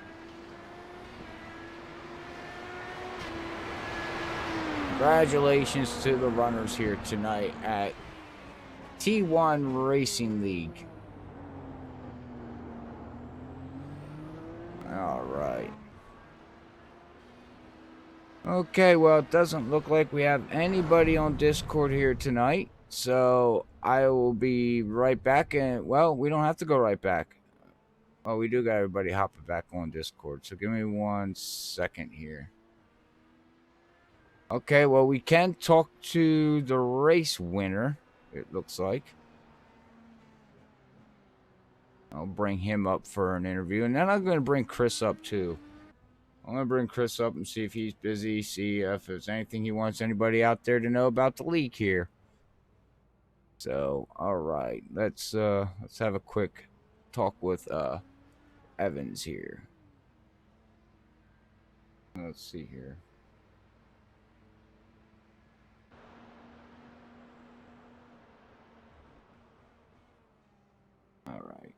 Congratulations to the runners here tonight at T1 Racing League. All right. Okay, well, it doesn't look like we have anybody on Discord here tonight, so I will be right back. And, well, we don't have to go right back. Oh, we do got everybody hopping back on Discord, so give me 1 second here. Okay, well, we can talk to the race winner, it looks like. I'll bring him up for an interview, and then I'm going to bring Chris up, too. I'm going to bring Chris up and see if he's busy, see if there's anything he wants anybody out there to know about the league here. So, all right, let's have a quick talk with Evans here. Let's see here. All right.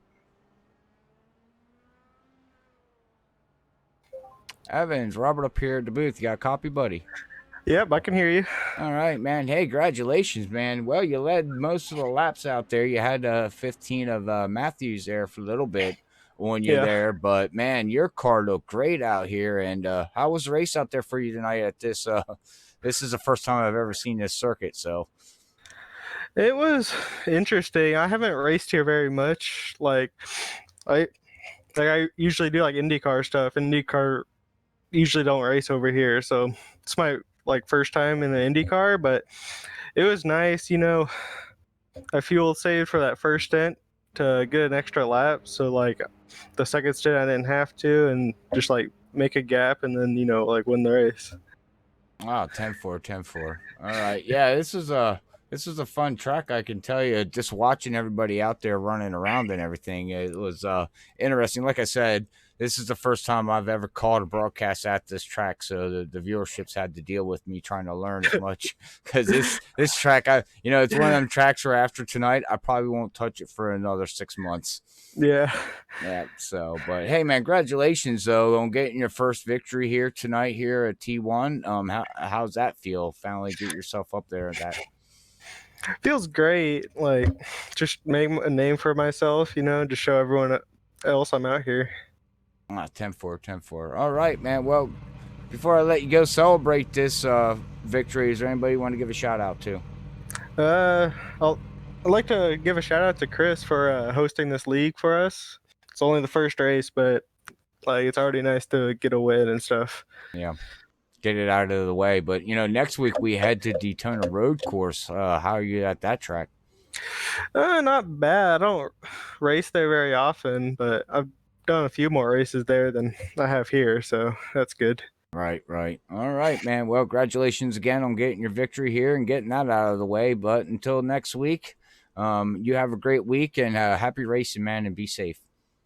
Evans, Robert up here at the booth. You got a copy, buddy? Yep, I can hear you. All right, man. Hey, congratulations, man. Well, you led most of the laps out there. You had 15 of Matthews there for a little bit when you're there. But, man, your car looked great out here. And how was the race out there for you tonight at this? This is the first time I've ever seen this circuit, so. It was interesting. I haven't raced here very much. I usually do like IndyCar stuff. IndyCar usually don't race over here, so it's my first time in the IndyCar, but it was nice. I fuel saved for that first stint to get an extra lap, so the second stint I didn't have to, and just make a gap and then win the race. Wow, 10-4. All right, yeah, this is a fun track, I can tell you. Just watching everybody out there running around and everything, it was interesting. Like I said, this is the first time I've ever called a broadcast at this track, so the viewerships had to deal with me trying to learn as much. Because this track, it's one of them tracks where after tonight, I probably won't touch it for another 6 months. Yeah. Yeah, so, but hey, man, congratulations, though, on getting your first victory here tonight here at T1. How's that feel? Finally get yourself up there at that. Feels great. Like, just make a name for myself, just show everyone else I'm out here. 10-4, 10-4. All right, man. Well, before I let you go celebrate this victory, is there anybody you want to give a shout out to? I'd like to give a shout out to Chris for hosting this league for us. It's only the first race, but like it's already nice to get a win and stuff. Yeah, get it out of the way. But next week we head to Daytona Road Course. How are you at that track? Not bad. I don't race there very often, but I've done a few more races there than I have here, so that's good. Right. All right, man. Well, congratulations again on getting your victory here and getting that out of the way. But until next week, you have a great week and happy racing, man, and be safe.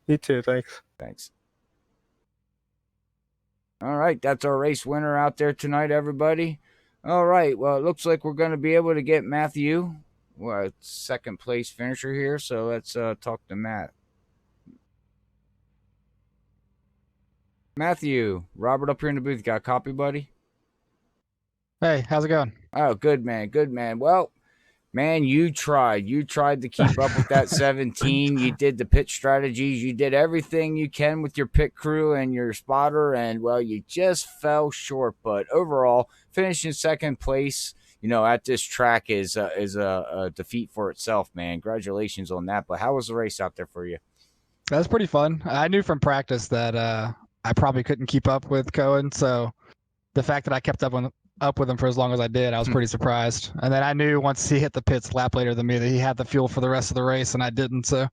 You too. Thanks. Thanks. All right, that's our race winner out there tonight, everybody. All right, well, it looks like we're going to be able to get Matthew, second place finisher here. So let's talk to Matt. Matthew, Robert up here in the booth. Got a copy, buddy? Hey, how's it going? Oh, good, man. Good, man. Well, man, you tried. You tried to keep up with that 17. You did the pit strategies. You did everything you can with your pit crew and your spotter, and, well, you just fell short. But overall, finishing second place, at this track is a defeat for itself, man. Congratulations on that. But how was the race out there for you? That was pretty fun. I knew from practice that I probably couldn't keep up with Cohen, so the fact that I kept up with him for as long as I did, I was pretty surprised. And then I knew once he hit the pits a lap later than me that he had the fuel for the rest of the race, and I didn't. So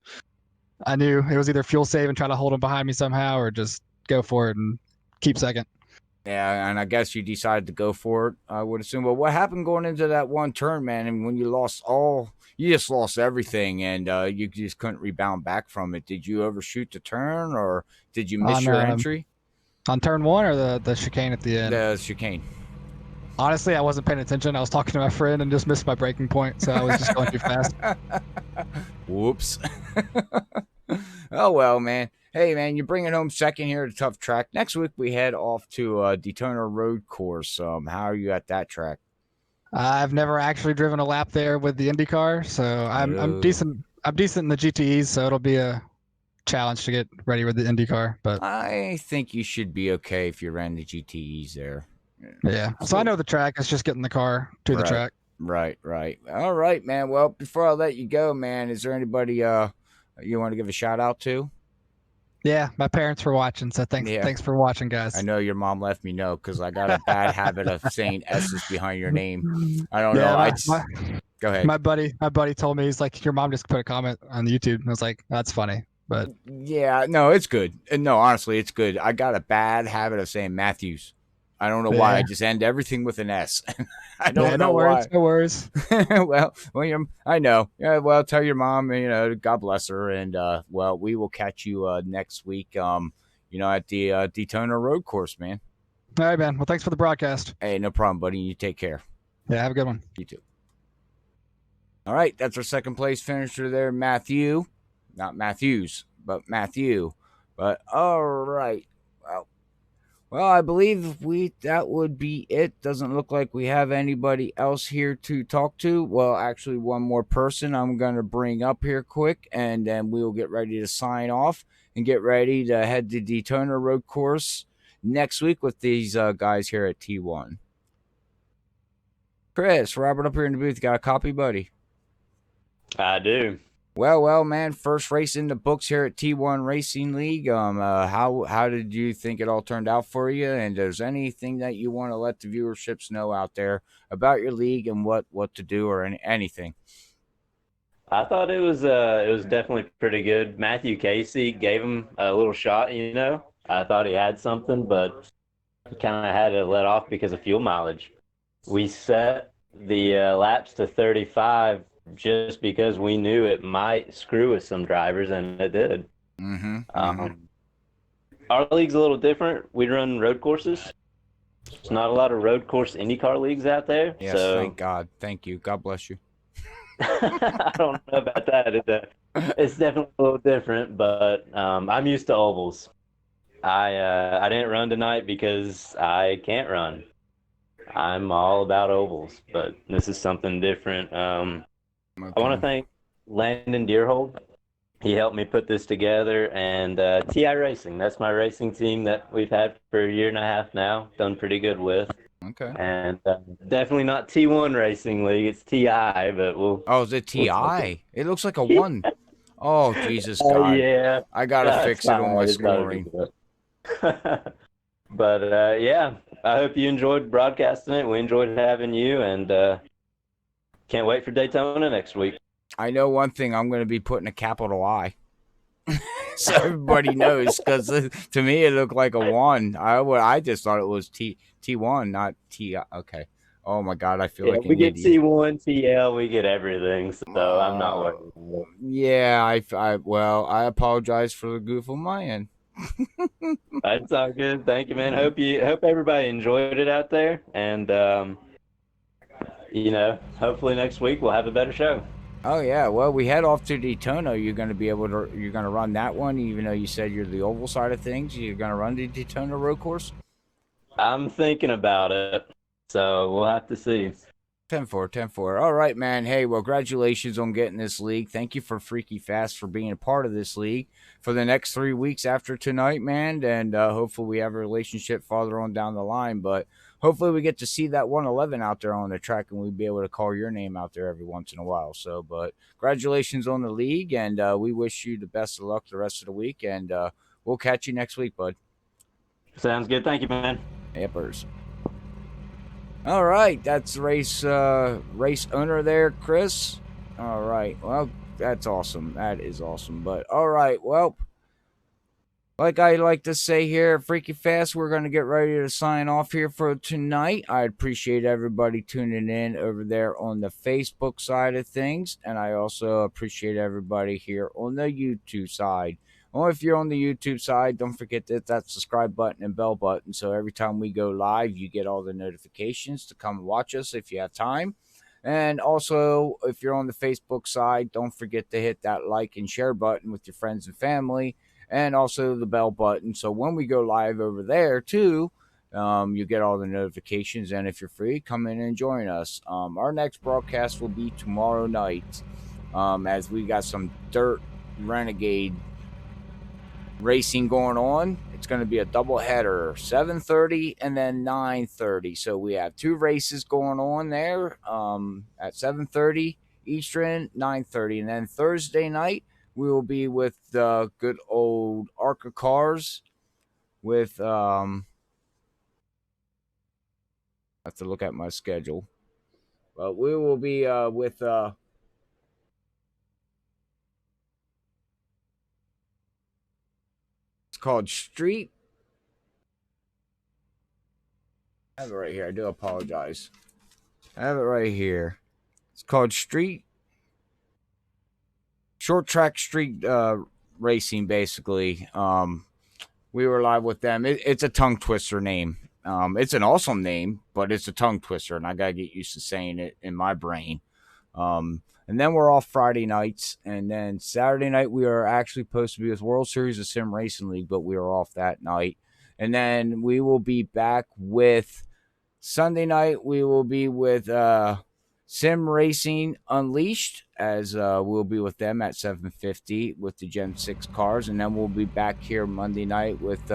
I knew it was either fuel save and try to hold him behind me somehow, or just go for it and keep second. Yeah, and I guess you decided to go for it, I would assume. But what happened going into that one turn, man? And when you just lost everything, and you just couldn't rebound back from it. Did you overshoot the turn, or did you miss your entry? On turn one, or the chicane at the end? The chicane. Honestly, I wasn't paying attention. I was talking to my friend and just missed my braking point, so I was just going too fast. Whoops. Oh, well, man. Hey, man, you're bringing home second here at a tough track. Next week, we head off to Daytona Road Course. How are you at that track? I've never actually driven a lap there with the IndyCar, so I'm decent. I'm decent in the GTEs, so it'll be a challenge to get ready with the IndyCar. But I think you should be okay if you ran the GTEs there. Yeah. So I know the track. It's just getting the car to the track. Right. All right, man. Well, before I let you go, man, is there anybody you want to give a shout out to? Yeah, my parents were watching, so thanks for watching, guys. I know your mom let me know because I got a bad habit of saying S's behind your name. I don't know. Go ahead. My buddy told me, he's like, your mom just put a comment on YouTube, and I was like, that's funny. But yeah, no, it's good. No, honestly, it's good. I got a bad habit of saying Matthews. I don't know why. I just end everything with an S. I don't know why. No worries. well, I know. Yeah, well, tell your mom, God bless her. And, well, we will catch you next week, at the Daytona Road Course, man. All right, man. Well, thanks for the broadcast. Hey, no problem, buddy. You take care. Yeah, have a good one. You too. All right, that's our second place finisher there, Matthew. Not Matthews, but Matthew. But, all right. Well, I believe that would be it. Doesn't look like we have anybody else here to talk to. Well, actually, one more person I'm going to bring up here quick, and then we'll get ready to sign off and get ready to head to Daytona Road Course next week with these guys here at T1. Chris, Robert up here in the booth. Got a copy, buddy? I do. Well, man, first race in the books here at T1 Racing League. How did you think it all turned out for you? And is anything that you want to let the viewerships know out there about your league and what to do or anything? I thought it was definitely pretty good. Matthew Casey gave him a little shot, I thought he had something, but he kind of had to let off because of fuel mileage. We set the laps to 35 just because we knew it might screw with some drivers, and it did. Our league's a little different. We run road courses. There's not a lot of road course IndyCar leagues out there. Yes, so... thank God. Thank you. God bless you. I don't know about that. It's definitely a little different, but I'm used to ovals. I didn't run tonight because I can't run. I'm all about ovals, but this is something different. I want to thank Landon Deerhold. He helped me put this together, and TI Racing. That's my racing team that we've had for a year and a half now. Done pretty good with. Okay. And definitely not T1 Racing League. It's TI, but we'll. Oh, is it TI? It looks like a 1. Oh, Jesus God. Yeah. I got to fix it on my scoring. But yeah, I hope you enjoyed broadcasting it. We enjoyed having you, and can't wait for Daytona next week. I know one thing. I'm going to be putting a capital I. So everybody knows, because to me it looked like a 1. I just thought it was T1, not T. Okay. Oh my God, I feel like we get idiot. T1, TL, we get everything. So I'm not worried. Yeah, I apologize for the goof on my end. That's all good. Thank you, man. Hope everybody enjoyed it out there, and hopefully next week we'll have a better show. Oh yeah, well we head off to Daytona. You're gonna run that one, even though you said you're the oval side of things. You're gonna run the Daytona road course. I'm thinking about it, so we'll have to see. 10-4. All right, man. Hey, well, congratulations on getting this league. Thank you for Freaky Fast for being a part of this league for the next 3 weeks after tonight, man. And hopefully we have a relationship farther on down the line. But hopefully we get to see that 111 out there on the track, and we'll be able to call your name out there every once in a while. So, but congratulations on the league, and we wish you the best of luck the rest of the week. And we'll catch you next week, bud. Sounds good. Thank you, man. Yippers. All right, that's race owner there, Chris. All right, well, that's awesome. That is awesome. But all right, well, like I like to say here at Freaky Fast, we're going to get ready to sign off here for tonight. I appreciate everybody tuning in over there on the Facebook side of things, and I also appreciate everybody here on the YouTube side. Or if you're on the YouTube side, don't forget that subscribe button and bell button. So every time we go live, you get all the notifications to come watch us if you have time. And also, if you're on the Facebook side, don't forget to hit that like and share button with your friends and family. And also the bell button. So when we go live over there too, you get all the notifications. And if you're free, come in and join us. Our next broadcast will be tomorrow night, as we got some dirt renegade racing going on. It's going to be a double header, 7:30 and then 9:30. So we have 2 races going on there at 7:30 Eastern, 9:30. And then Thursday night, we will be with the good old Arca Cars with, I have to look at my schedule. But we will be with, called Street. I have it right here. I do apologize. I have it right here. It's called Street. Short track street racing, basically. We were live with them. It's a tongue twister name. It's an awesome name, but it's a tongue twister, and I gotta get used to saying it in my brain. And then we're off Friday nights. And then Saturday night, we are actually supposed to be with World Series of Sim Racing League, but we are off that night. And then we will be back with Sunday night. We will be with Sim Racing Unleashed, as we'll be with them at 7:50 with the Gen 6 cars. And then we'll be back here Monday night with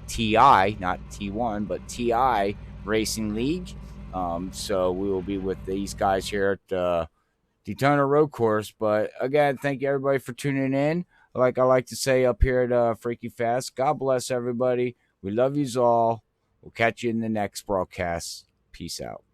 TI, not T1, but TI Racing League. So we will be with these guys here at the Daytona Road Course. But again, thank you everybody for tuning in. Like I like to say up here at Freaky Fast, God bless everybody. We love yous all. We'll catch you in the next broadcast. Peace out.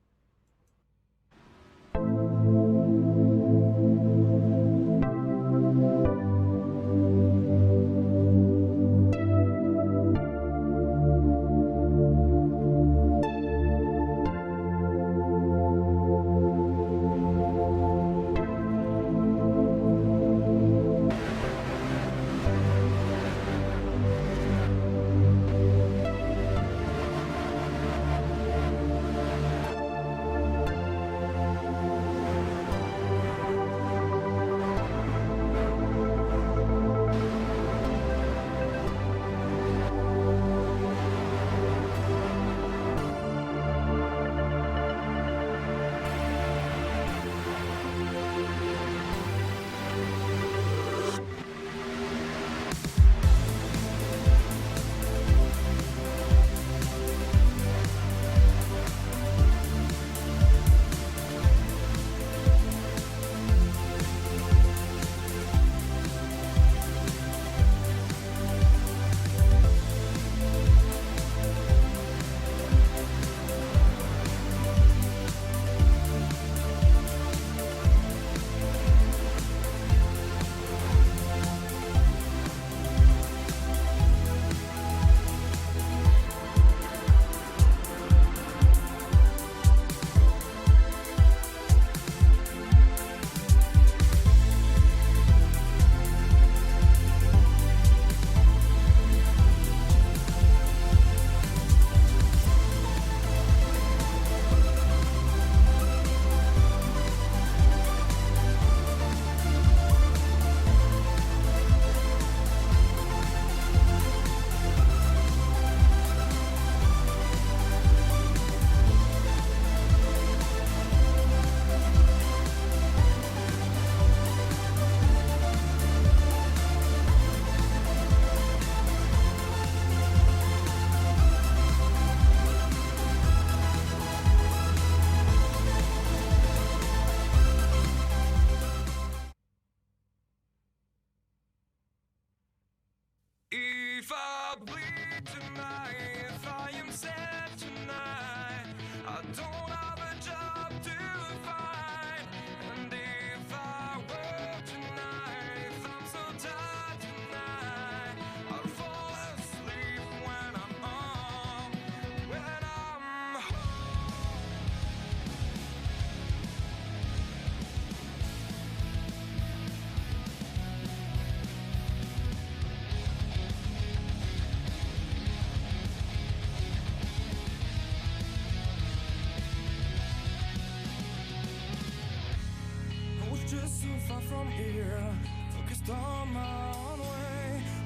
don't have a job to find. And if I were tonight, if I'm so tired tonight, I'll fall asleep when I'm home. When I'm home. I was just so far from here, focused on my own way.